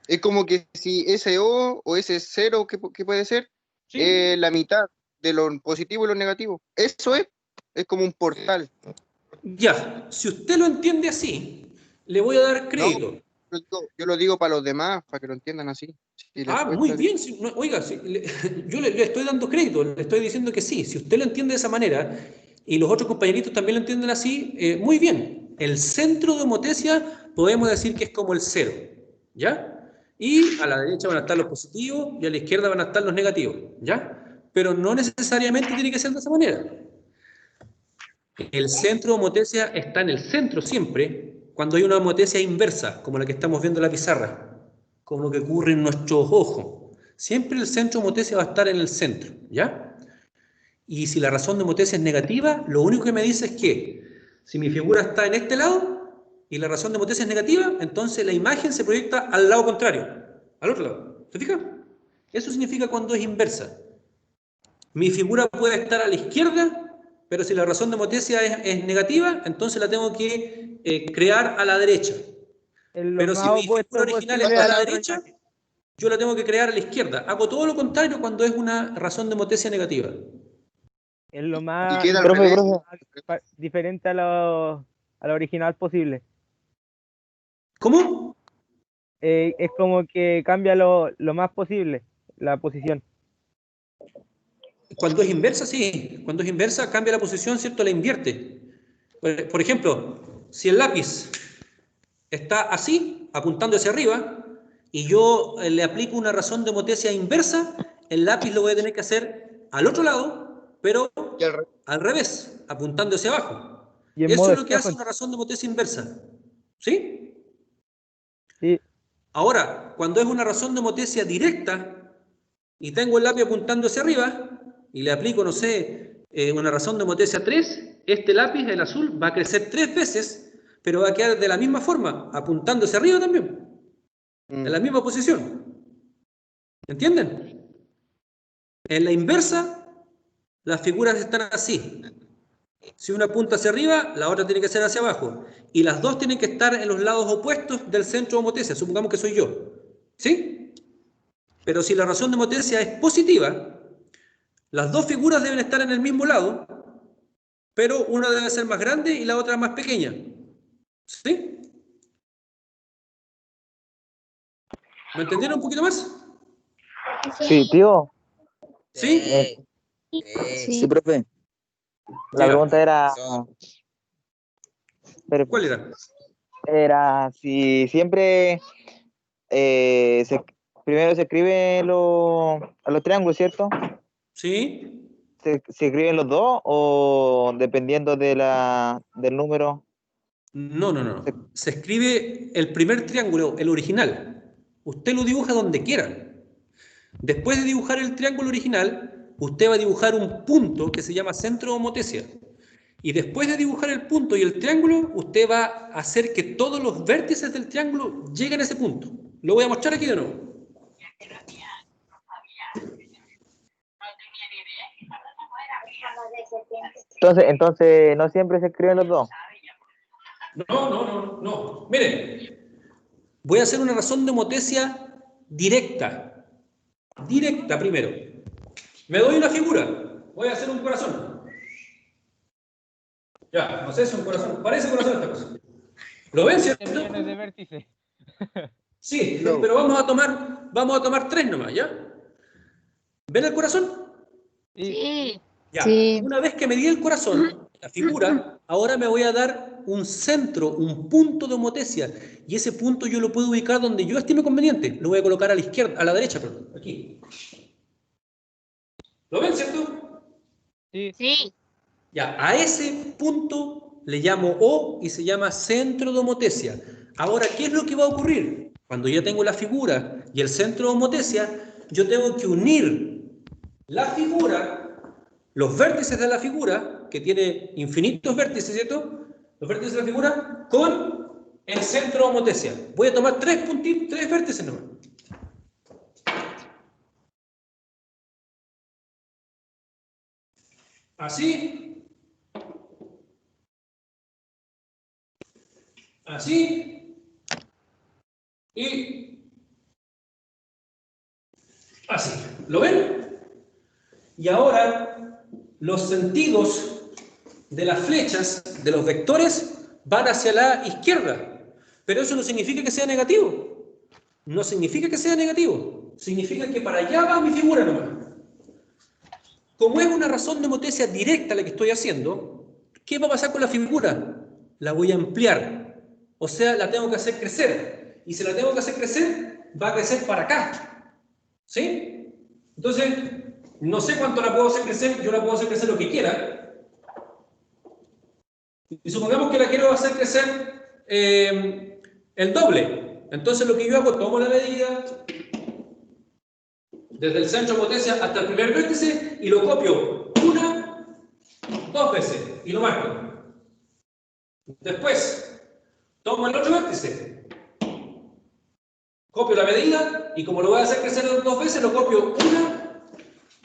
Es como que si ese O o ese 0, ¿qué puede ser? ¿sí? La mitad de lo positivo y lo negativo. Eso es como un portal. Ya, si usted lo entiende así, le voy a dar crédito. Yo lo digo para los demás, para que lo entiendan así. Si les Muy cuesta, bien. Oiga, yo le estoy dando crédito, le estoy diciendo que sí. Si usted lo entiende de esa manera y los otros compañeritos también lo entienden así, muy bien. El centro de Motesia podemos decir que es como el 0, ¿ya? Y a la derecha van a estar los positivos y a la izquierda van a estar los negativos, ¿ya? Pero no necesariamente tiene que ser de esa manera. El centro de Motesia está en el centro siempre, cuando hay una Motesia inversa, como la que estamos viendo en la pizarra, como lo que ocurre en nuestros ojos. Siempre el centro de Motesia va a estar en el centro, ¿ya? Y si la razón de Motesia es negativa, lo único que me dice es que si mi figura está en este lado y la razón de Motesia es negativa, entonces la imagen se proyecta al lado contrario, al otro lado. ¿Te fijas? Eso significa cuando es inversa. Mi figura puede estar a la izquierda, pero si la razón de Motesia es negativa, entonces la tengo que crear a la derecha. Pero si mi figura original está a la derecha, yo la tengo que crear a la izquierda. Hago todo lo contrario cuando es una razón de Motesia negativa. Es lo más diferente a lo original posible. ¿Cómo? Es como que cambia lo más posible la posición. Cuando es inversa, sí. Cuando es inversa, cambia la posición, ¿cierto? La invierte. Por ejemplo, si el lápiz está así, apuntando hacia arriba, y yo le aplico una razón de Motesia inversa, el lápiz lo voy a tener que hacer al otro lado, pero Y al al revés, apuntando hacia abajo. Y en Eso modo es lo que hace espejo, una razón de Motesia inversa. ¿Sí? sí. Ahora, cuando es una razón de Motesia directa y tengo el lápiz apuntando hacia arriba y le aplico, no sé, una razón de Motesia 3, este lápiz, el azul, va a crecer 3 veces, pero va a quedar de la misma forma, apuntando hacia arriba también, en la misma posición. ¿Entienden? En la inversa, las figuras están así. Si una apunta hacia arriba, la otra tiene que ser hacia abajo. Y las dos tienen que estar en los lados opuestos del centro de Motesia. Supongamos que soy yo. ¿Sí? Pero si la razón de Motesia es positiva, las dos figuras deben estar en el mismo lado, pero una debe ser más grande y la otra más pequeña. ¿Sí? ¿Me entendieron un poquito más? Sí, tío. ¿Sí? Sí, profe. La Ya. pregunta era, pero ¿Cuál era? era si siempre primero se escribe a los triángulos, ¿cierto? ¿Sí? ¿Se escriben los dos o dependiendo del número? No. Se escribe el primer triángulo, el original. Usted lo dibuja donde quiera. Después de dibujar el triángulo original, usted va a dibujar un punto que se llama centro de Motesia. Y después de dibujar el punto y el triángulo, usted va a hacer que todos los vértices del triángulo lleguen a ese punto. Lo voy a mostrar aquí de nuevo. Entonces no siempre se escriben los dos. No. Miren, voy a hacer una razón de Motesia directa. Directa primero. Me doy una figura. Voy a hacer un corazón. Ya, no sé si es un corazón. Parece un corazón esta cosa. ¿Lo ven, cierto? Millones de vértices. Sí, pero vamos a tomar 3 nomás, ¿ya? ¿Ven el corazón? Sí. Ya. Sí. Una vez que me di el corazón, la figura, ahora me voy a dar un centro, un punto de homotesia. Y ese punto yo lo puedo ubicar donde yo estime conveniente. Lo voy a colocar a la izquierda, a la derecha, perdón. Aquí. ¿Lo ven, cierto? Sí. Sí. Ya, a ese punto le llamo O y se llama centro de homotesia. Ahora, ¿qué es lo que va a ocurrir? Cuando ya tengo la figura y el centro de homotesia, yo tengo que unir la figura, los vértices de la figura, que tiene infinitos vértices, ¿cierto? Los vértices de la figura con el centro de homotesia. Voy a tomar 3 puntitos, 3 vértices nomás. Así. Así. Y así. ¿Lo ven? Y ahora los sentidos de las flechas, de los vectores, van hacia la izquierda. Pero eso no significa que sea negativo. No significa que sea negativo. Significa que para allá va mi figura nomás. Como es una razón de homotesia directa la que estoy haciendo, ¿qué va a pasar con la figura? La voy a ampliar. O sea, la tengo que hacer crecer. Y si la tengo que hacer crecer, va a crecer para acá. ¿Sí? Entonces, no sé cuánto la puedo hacer crecer, yo la puedo hacer crecer lo que quiera. Y supongamos que la quiero hacer crecer el doble. Entonces lo que yo hago, tomo la medida desde el centro de potencia hasta el primer vértice y lo copio 1, 2 veces y lo marco. Después, tomo el otro vértice, copio la medida y como lo voy a hacer crecer 2 veces, lo copio 1,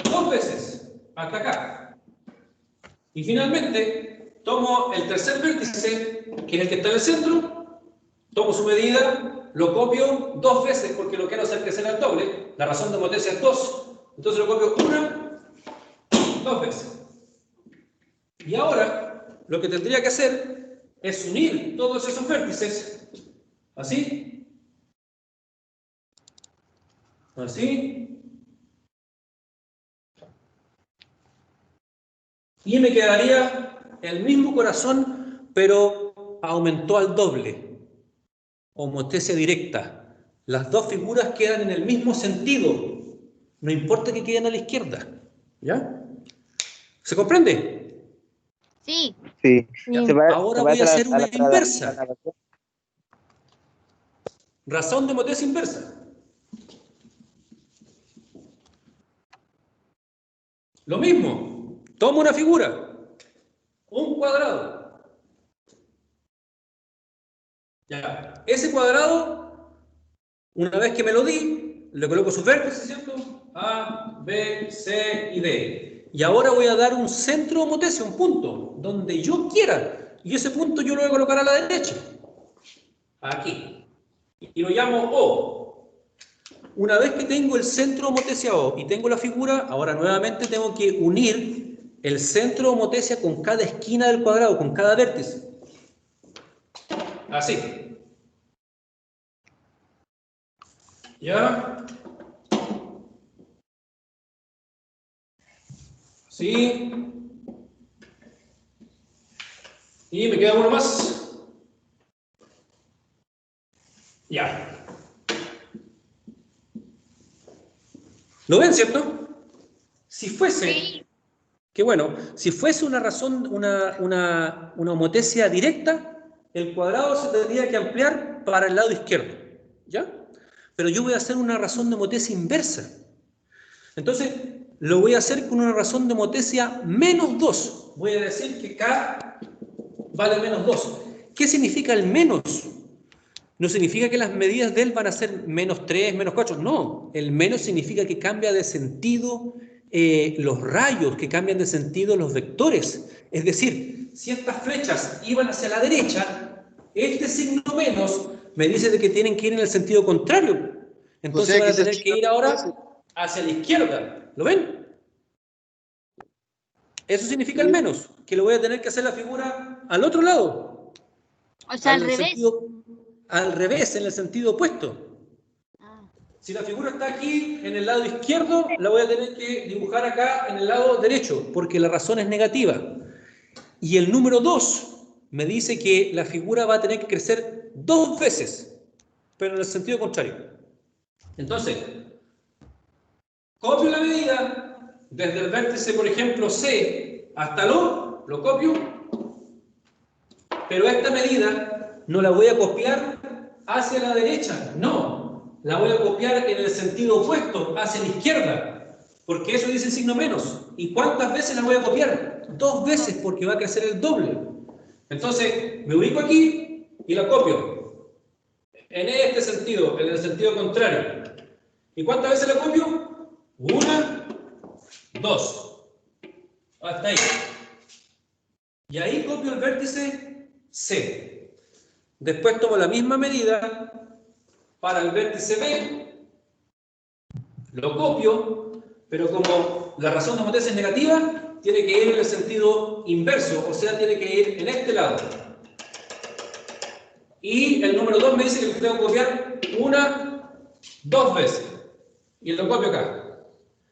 2 veces hasta acá. Y finalmente, tomo el tercer vértice, que es el que está en el centro, tomo su medida, lo copio 2 veces porque lo quiero hacer crecer al doble, la razón de potencia es 2, entonces lo copio 1, 2 veces. Y ahora, lo que tendría que hacer es unir todos esos vértices, así, así, y me quedaría el mismo corazón pero aumentó al doble. Homotesia directa. Las dos figuras quedan en el mismo sentido. No importa que queden a la izquierda. ¿Ya? ¿Se comprende? Sí. Sí. Sí. Ahora voy a hacer una inversa. Razón de homotesia inversa. Lo mismo. Tomo una figura. Un cuadrado. Ya. Ese cuadrado, una vez que me lo di, le coloco sus vértices, ¿cierto? A, B, C y D. Y ahora voy a dar un centro homotesia, un punto, donde yo quiera. Y ese punto yo lo voy a colocar a la derecha. Aquí. Y lo llamo O. Una vez que tengo el centro homotesia O y tengo la figura, ahora nuevamente tengo que unir el centro homotesia con cada esquina del cuadrado, con cada vértice. Así. ¿Ya? Sí. Y me queda uno más. Ya. ¿Lo ven, cierto? Si fuese, Sí. que bueno, si fuese una razón, una homotesia directa, el cuadrado se tendría que ampliar para el lado izquierdo. ¿Ya? Pero yo voy a hacer una razón de homotesia inversa. Entonces, lo voy a hacer con una razón de homotesia menos 2. Voy a decir que K vale menos 2. ¿Qué significa el menos? No significa que las medidas de él van a ser menos 3, menos 4. No, el menos significa que cambia de sentido los rayos, que cambian de sentido los vectores. Es decir, si estas flechas iban hacia la derecha, este signo menos me dice de que tienen que ir en el sentido contrario. Entonces sea, van que a ese tener que ir signo ahora menos hacia la izquierda. ¿Lo ven? Eso significa el sí, menos, que lo voy a tener que hacer la figura al otro lado, O sea, al revés. al revés, en el sentido opuesto. Ah. Si la figura está aquí en el lado izquierdo, la voy a tener que dibujar acá en el lado derecho, porque la razón es negativa. Y el número 2 me dice que la figura va a tener que crecer 2 veces, pero en el sentido contrario. Entonces, copio la medida desde el vértice, por ejemplo, C hasta el O, lo copio, pero esta medida no la voy a copiar hacia la derecha, no, la voy a copiar en el sentido opuesto, hacia la izquierda, porque eso dice el signo menos. ¿Y cuántas veces la voy a copiar? 2 veces, porque va a crecer el doble. Entonces, me ubico aquí y la copio en este sentido, en el sentido contrario. ¿Y cuántas veces la copio? 1, 2. Hasta ahí. Y ahí copio el vértice C. Después tomo la misma medida para el vértice B, lo copio, pero como la razón de homotesia es negativa, tiene que ir en el sentido inverso, o sea, tiene que ir en este lado. Y el número 2 me dice que tengo que copiar 1, 2 veces. Y lo copio acá.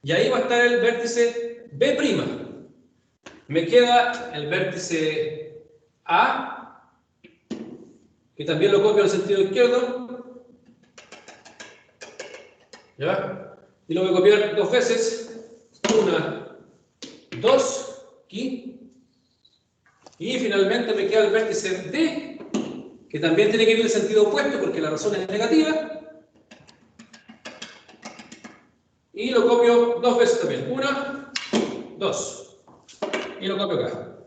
Y ahí va a estar el vértice B'. Me queda el vértice A, que también lo copio en el sentido izquierdo. ¿Ya? Y lo voy a copiar 2 veces. 1, 2, aquí. Y finalmente me queda el vértice D, que también tiene que ir en el sentido opuesto porque la razón es negativa. Y lo copio 2 veces también. 1, 2. Y lo copio acá.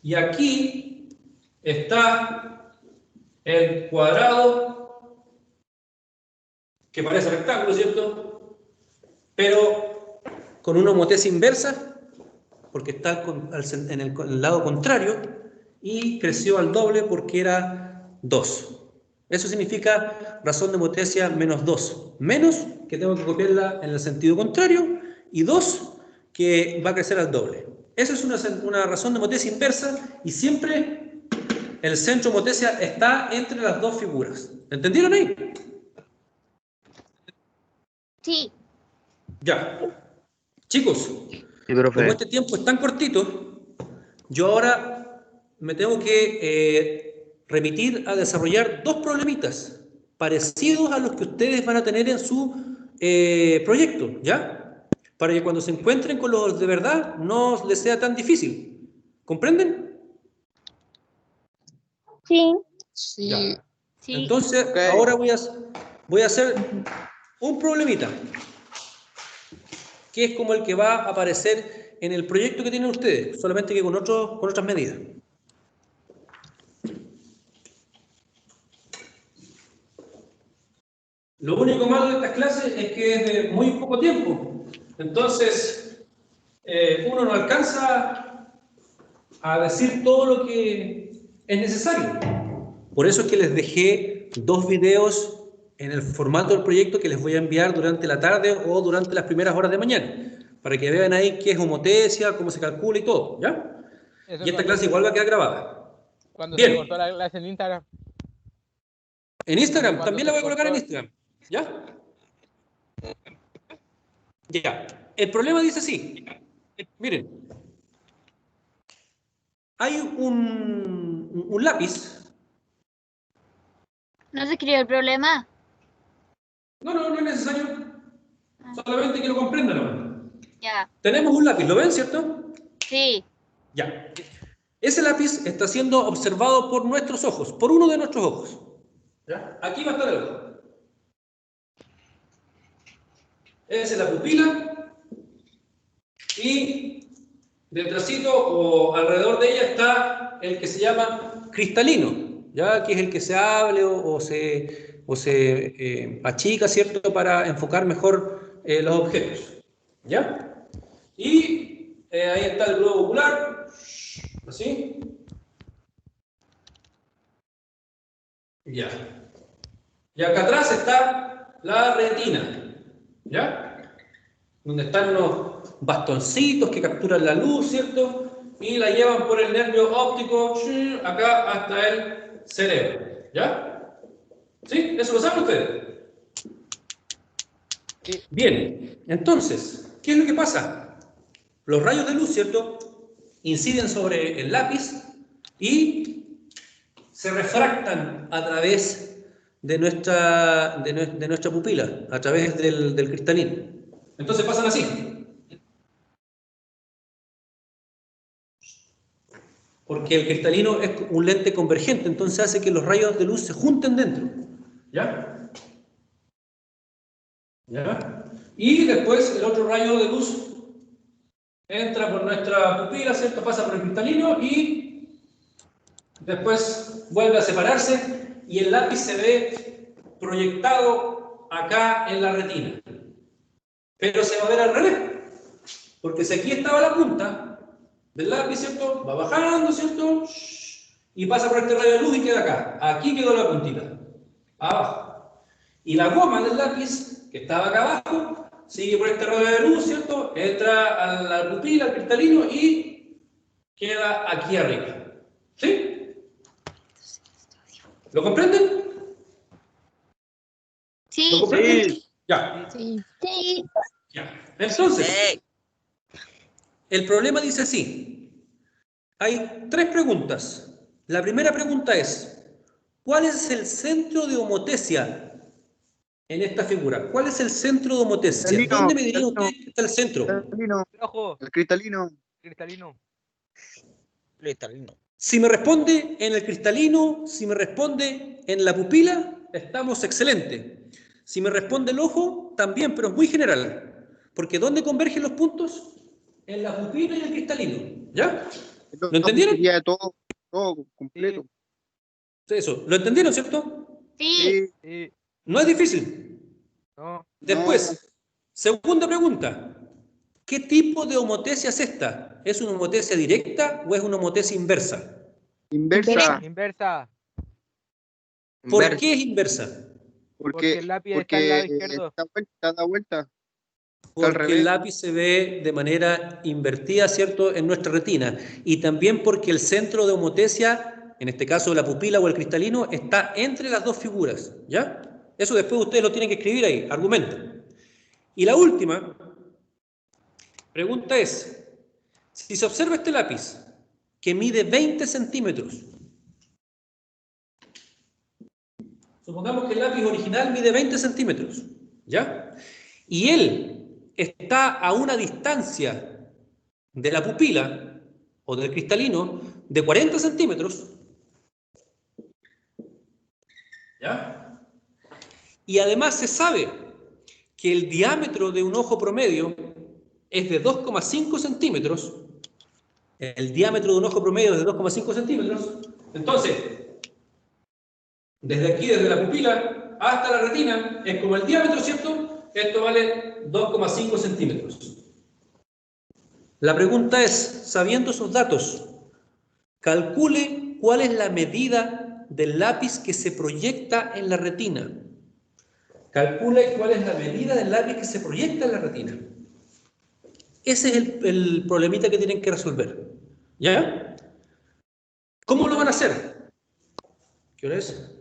Y aquí está el cuadrado que parece rectángulo, ¿cierto? Pero con una homotesia inversa, porque está en el lado contrario, y creció al doble porque era 2. Eso significa razón de homotesia menos 2. Menos, que tengo que copiarla en el sentido contrario, y 2, que va a crecer al doble. Eso es una razón de homotesia inversa, y siempre el centro de homotesia está entre las dos figuras. ¿Entendieron ahí? Sí. Ya. Chicos, Sí, como profe. este tiempo es tan cortito, yo ahora me tengo que remitir a desarrollar dos problemitas parecidos a los que ustedes van a tener en su proyecto, ¿ya? Para que cuando se encuentren con los de verdad no les sea tan difícil. ¿Comprenden? Sí. Ya. Sí. Entonces, Ok. ahora voy a hacer un problemita, que es como el que va a aparecer en el proyecto que tienen ustedes, solamente que con otras medidas. Lo único malo de estas clases es que es de muy poco tiempo. Entonces, uno no alcanza a decir todo lo que es necesario. Por eso es que les dejé dos videos en el formato del proyecto que les voy a enviar durante la tarde o durante las primeras horas de mañana, para que vean ahí qué es homotesia, cómo se calcula y todo, ¿ya? Eso Y esta cuando, clase igual va a quedar grabada. cuando se Bien, cortó la clase en Instagram. en Instagram, Cuando también la se voy a colocar en cortó. Instagram, ¿ya? Ya. El problema dice así. Miren, hay un lápiz. ¿No se escribió el problema? No es necesario. Solamente que lo comprendan, ¿no? Ya. Tenemos un lápiz, ¿lo ven, cierto? Sí. Ya. Ese lápiz está siendo observado por nuestros ojos, por uno de nuestros ojos. ¿Ya? Aquí va a estar el ojo. Esa es la pupila. Y detrásito o alrededor de ella está el que se llama cristalino, ¿ya? Que es el que se hable o se achica, ¿cierto? Para enfocar mejor los objetos. ¿Ya? Y ahí está el globo ocular, así. Ya. Y acá atrás está la retina, ¿ya? Donde están unos bastoncitos que capturan la luz, ¿cierto? Y la llevan por el nervio óptico acá hasta el cerebro, ¿ya? ¿Sí? ¿Eso lo saben ustedes? Sí. Bien, entonces, ¿qué es lo que pasa? Los rayos de luz, ¿cierto? Inciden sobre el lápiz y se refractan a través de nuestra pupila, a través del cristalino. Entonces pasan así. Porque el cristalino es un lente convergente, entonces hace que los rayos de luz se junten dentro. ¿Ya? ¿Ya? Y después el otro rayo de luz entra por nuestra pupila, ¿cierto? Pasa por el cristalino y después vuelve a separarse y el lápiz se ve proyectado acá en la retina. Pero se va a ver al revés. Porque si aquí estaba la punta del lápiz, ¿cierto? Va bajando, ¿cierto? Y pasa por este rayo de luz y queda acá. Aquí quedó la puntita. Abajo. Y la goma del lápiz, que estaba acá abajo, sigue por este rayo de luz, ¿cierto? Entra a la pupila, al cristalino y queda aquí arriba. ¿Sí? ¿Lo comprenden? ¿Lo Sí. comprenden? Sí. Ya. Sí. Sí. Ya. Entonces, el problema dice así. Hay tres preguntas. La primera pregunta es, ¿cuál es el centro de homotesia en esta figura? ¿Cuál es el centro de homotesia? Cristalino, ¿Dónde me dirían ustedes que está el centro? cristalino, Ojo, el cristalino. cristalino. Cristalino. Si me responde en el cristalino, si me responde en la pupila, estamos excelentes. Si me responde el ojo, también, pero es muy general. Porque ¿dónde convergen los puntos? En la pupila y el cristalino. ¿Ya? ¿Lo entendieron? Sería todo Sí, completo. Eso, ¿lo entendieron, cierto? Sí. Sí, sí, No es difícil. no. no, Después, segunda pregunta. ¿Qué tipo de homotesia es esta? ¿Es una homotesia directa o es una homotesia inversa? inversa. Inversa. ¿Por Inversa. qué es inversa? Porque el lápiz está al lado izquierdo. Da vuelta, está al Porque el revés. lápiz se ve de manera invertida, ¿cierto?, en nuestra retina. Y también porque el centro de homotesia, en este caso la pupila o el cristalino, está entre las dos figuras, ¿ya? Eso después ustedes lo tienen que escribir ahí, argumento. Y la última pregunta es, si se observa este lápiz que mide 20 centímetros. Supongamos que el lápiz original mide 20 centímetros, ¿ya? Y él está a una distancia de la pupila o del cristalino de 40 centímetros, ¿ya? Y además se sabe que el diámetro de un ojo promedio es de 2,5 centímetros. El diámetro de un ojo promedio es de 2,5 centímetros. Entonces, desde aquí, desde la pupila hasta la retina, es como el diámetro, ¿cierto? Esto vale 2,5 centímetros. La pregunta es, sabiendo esos datos, calcule cuál es la medida del lápiz que se proyecta en la retina. Calcule cuál es la medida del lápiz que se proyecta en la retina. Ese es el problemita que tienen que resolver. ¿Ya? ¿Cómo lo van a hacer? ¿Qué hora es?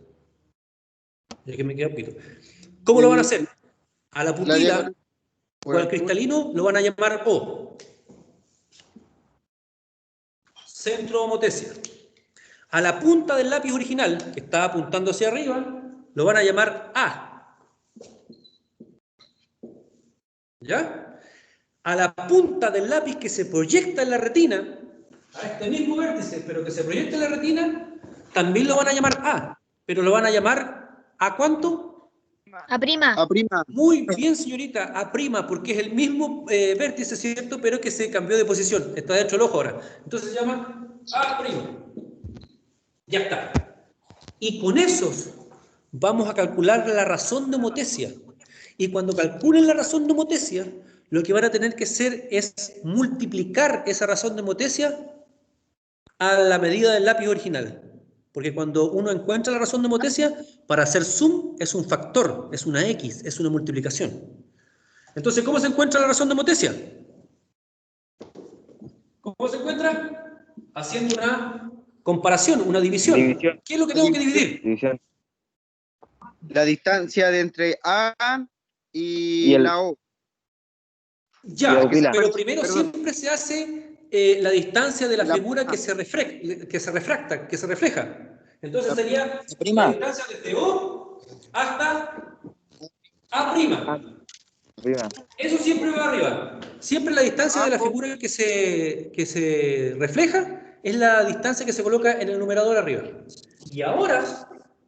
Ya que me queda un poquito. ¿Cómo lo van a hacer? A la pupila o al cristalino lo van a llamar O. Centro homotesia. A la punta del lápiz original, que está apuntando hacia arriba, lo van a llamar A. ¿Ya? A la punta del lápiz que se proyecta en la retina, a este mismo vértice, pero que se proyecta en la retina, también lo van a llamar A. Pero lo van a llamar ¿A cuánto? A prima. A prima. Muy bien, señorita, A prima, porque es el mismo vértice, ¿cierto? Pero que se cambió de posición. Está dentro del ojo ahora. Entonces se llama A prima. Ya está. Y con esos vamos a calcular la razón de homotesia. Y cuando calculen la razón de homotesia, lo que van a tener que hacer es multiplicar esa razón de homotesia a la medida del lápiz original. Porque cuando uno encuentra la razón de homotesia, para hacer zoom es un factor, es una X, es una multiplicación. Entonces, ¿cómo se encuentra la razón de homotesia? ¿Cómo se encuentra? Haciendo una comparación, una división. División. ¿Qué es lo que tengo que dividir? División. La distancia de entre A y Y la O. Ya, la pupila. pero primero Perdón. siempre se hace la distancia de la figura que se refleja. Entonces sería la distancia desde O hasta A'. Prima. Eso siempre va arriba. Siempre la distancia de la figura que se refleja es la distancia que se coloca en el numerador arriba. Y ahora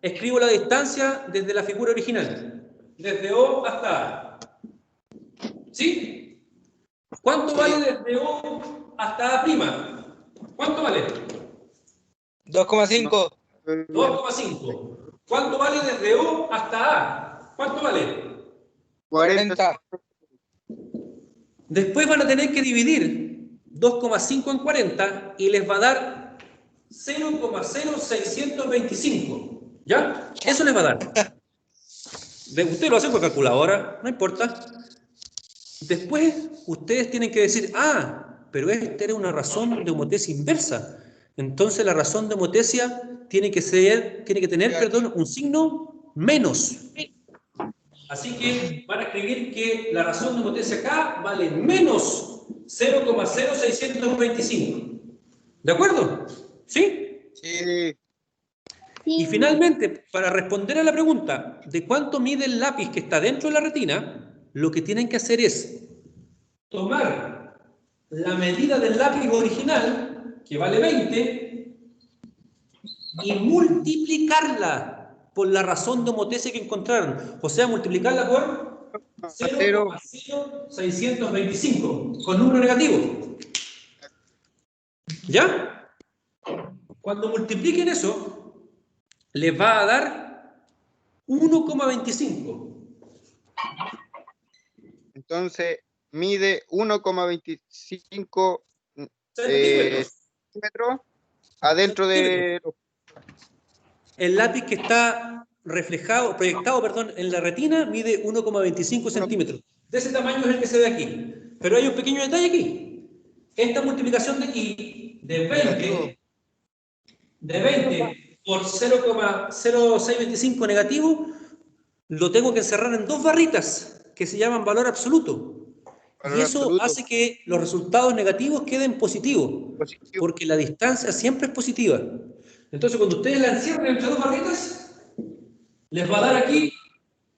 escribo la distancia desde la figura original, desde O hasta A. ¿Sí? ¿Cuánto vale desde O hasta A'? ¿Cuánto vale? 2,5. 2,5. ¿Cuánto vale desde O hasta A? ¿Cuánto vale? 40. Después van a tener que dividir 2,5 en 40 y les va a dar 0,0625. ¿Ya? Eso les va a dar. Usted lo hace con calculadora, no importa. Después ustedes tienen que decir, pero esta era una razón de homotesia inversa. Entonces la razón de homotesia tiene que tener, un signo menos. Así que van a escribir que la razón de homotesia acá vale menos 0,0625. ¿De acuerdo? ¿Sí? Sí. Y finalmente, para responder a la pregunta de cuánto mide el lápiz que está dentro de la retina, lo que tienen que hacer es tomar la medida del lápiz original, que vale 20, y multiplicarla por la razón de homotesia que encontraron. O sea, multiplicarla por 0,0625 con número negativo. ¿Ya? Cuando multipliquen eso, les va a dar 1,25. Entonces, mide 1,25 centímetros adentro de... El lápiz que está proyectado en la retina mide 1,25 centímetros. De ese tamaño es el que se ve aquí. Pero hay un pequeño detalle aquí. Esta multiplicación de aquí, de 20 por 0,0625 negativo, lo tengo que encerrar en dos barritas que se llaman valor absoluto. Y eso absoluto. hace que los resultados negativos queden positivos, Positivo. porque la distancia siempre es positiva. Entonces, cuando ustedes la encierren entre dos barritas, les va a dar aquí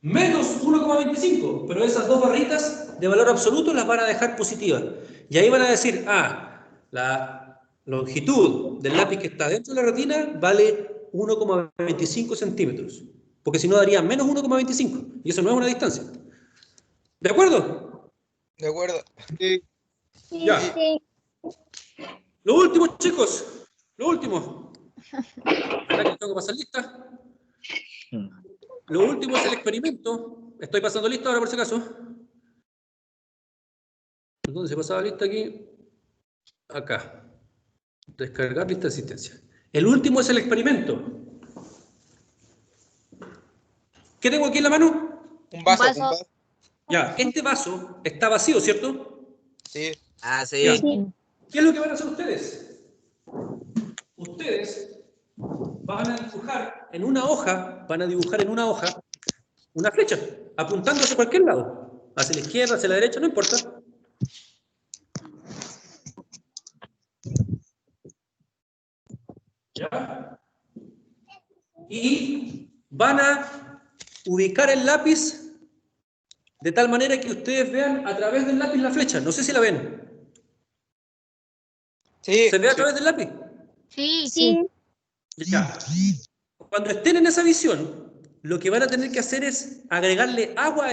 menos 1,25, pero esas dos barritas de valor absoluto las van a dejar positivas. Y ahí van a decir, la longitud del lápiz que está dentro de la retina vale 1,25 centímetros, porque si no daría menos 1,25, y eso no es una distancia. ¿De acuerdo? De acuerdo. Sí. Ya. Lo último, chicos, lo último. Acá que tengo que pasar lista. Lo último es el experimento. Estoy pasando lista ahora por si acaso. ¿Dónde se pasaba lista aquí? Acá. Descargar lista de asistencia. El último es el experimento. ¿Qué tengo aquí en la mano? Un vaso. Un vaso. Ya, este vaso está vacío, ¿cierto? Sí. Ah, sí. Ya. ¿Qué es lo que van a hacer ustedes? Ustedes van a dibujar en una hoja, una flecha, apuntando hacia cualquier lado, hacia la izquierda, hacia la derecha, no importa. ¿Ya? Y van a ubicar el lápiz de tal manera que ustedes vean a través del lápiz la flecha. No sé si la ven. Sí. ¿Se ve a través del lápiz? Sí. Ya. Cuando estén en esa visión, lo que van a tener que hacer es agregarle agua a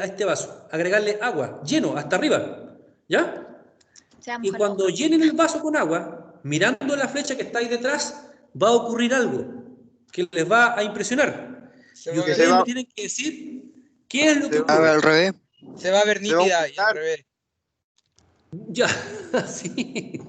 este vaso. Agregarle agua, lleno, hasta arriba. ¿Ya? Y cuando llenen el vaso con agua, mirando la flecha que está ahí detrás, va a ocurrir algo que les va a impresionar. Se Y va a ver, ustedes me tienen que decir qué es lo que Se va ocurre. al revés. se va a ver Se va a nítida y al ocultar. revés. Ya, sí,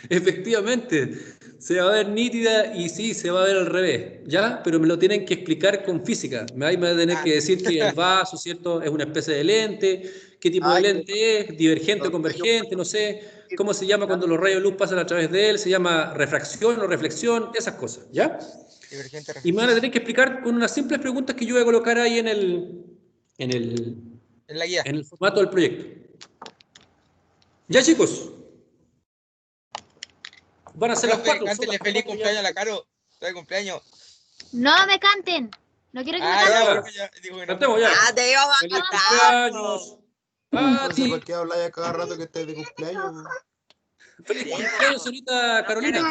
efectivamente, se va a ver nítida y sí, se va a ver al revés, ¿ya? Pero me lo tienen que explicar con física. Ahí me van a tener que decir que el vaso, ¿cierto? Es una especie de lente, qué tipo de lente es, divergente o convergente, no sé, cómo se llama cuando los rayos de luz pasan a través de él, se llama refracción o reflexión, esas cosas, ¿ya? Divergente. Y me van a tener que explicar con unas simples preguntas que yo voy a colocar ahí en En la guía. el formato del proyecto. Ya, chicos. Van a ser las Profe, 4. cántele feliz cumpleaños a la Caro. Está de cumpleaños. No me canten. No quiero que me Ah, canten. ya, ya. profe, ya. Dijo que no. Cantemos ya. Ah, te iba a Feliz cantar. cumpleaños a Entonces, ti. ¿por qué habláis a cada rato que estés de cumpleaños? Feliz cumpleaños, señorita Carolina.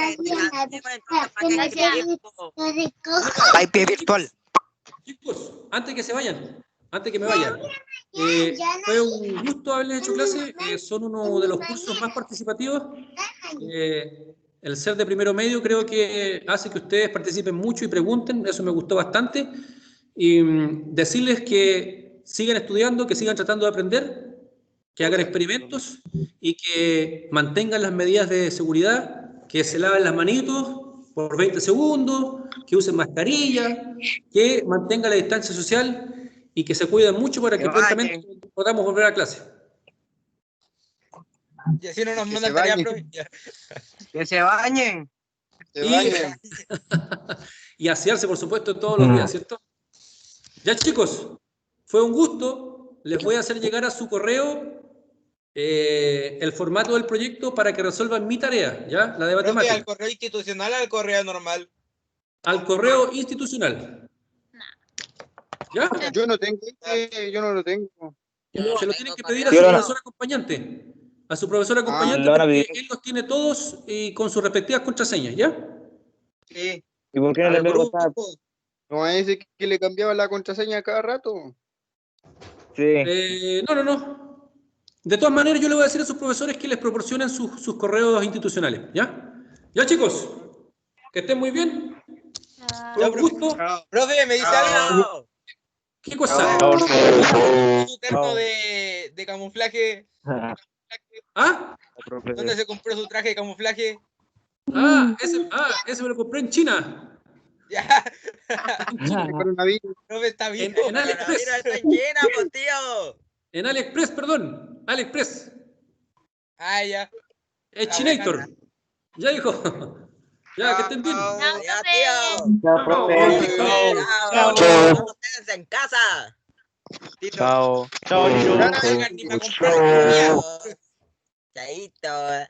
Hay pie virtual. Chicos, antes que se vayan, antes que me vayan, fue un gusto haberles hecho clase. Son uno de los cursos más participativos. El ser de primero medio creo que hace que ustedes participen mucho y pregunten. Eso me gustó bastante. Y decirles que sigan estudiando, que sigan tratando de aprender, que hagan experimentos y que mantengan las medidas de seguridad, que se laven las manitos por 20 segundos, que usen mascarilla, que mantengan la distancia social y que se cuiden mucho para que prontamente podamos volver a clase. Y así no nos Que mandan se tarea, bañen. profe. Ya. Que se bañen. Se Y- bañen. Y asearse, por supuesto, todos los días, ¿cierto? Ya, chicos, fue un gusto. Les voy a hacer llegar a su correo el formato del proyecto para que resuelvan mi tarea, ¿ya? La de Profe, matemáticas. ¿al correo institucional o al correo normal? Al correo institucional. ¿Ya? Yo no tengo yo no lo tengo. Se lo tienen que pedir a Yo su no- profesor acompañante. A su profesor acompañante, lo van a porque pedir. él los tiene todos y con sus respectivas contraseñas, ¿ya? Sí. ¿Y por qué no A le ver, envío el WhatsApp? ¿No es ese que le cambiaba la contraseña cada rato? Sí. No. De todas maneras, yo le voy a decir a sus profesores que les proporcionen sus correos institucionales, ¿ya? Ya, chicos, que estén muy bien. Fue Ya, un profe. gusto. Profe, ¿me dice algo? ¿Qué cosa? Su terno de camuflaje. ¿Ah? ¿Dónde se compró su traje de camuflaje? Ese me lo compré en China. Ya. El coronavirus. Profe, está bien. En AliExpress. Mira, está llena, pues, tío. En AliExpress, perdón. AliExpress. Ah, ya. Es Chinator. Ya, hijo. Ya, que estén bien. Ya, profe. tío. Chao, profe. Chao. Nos vemos en casa. Tito. Chao. Chao, Lilo. No nos vengan ni para comprar comida. Chaito.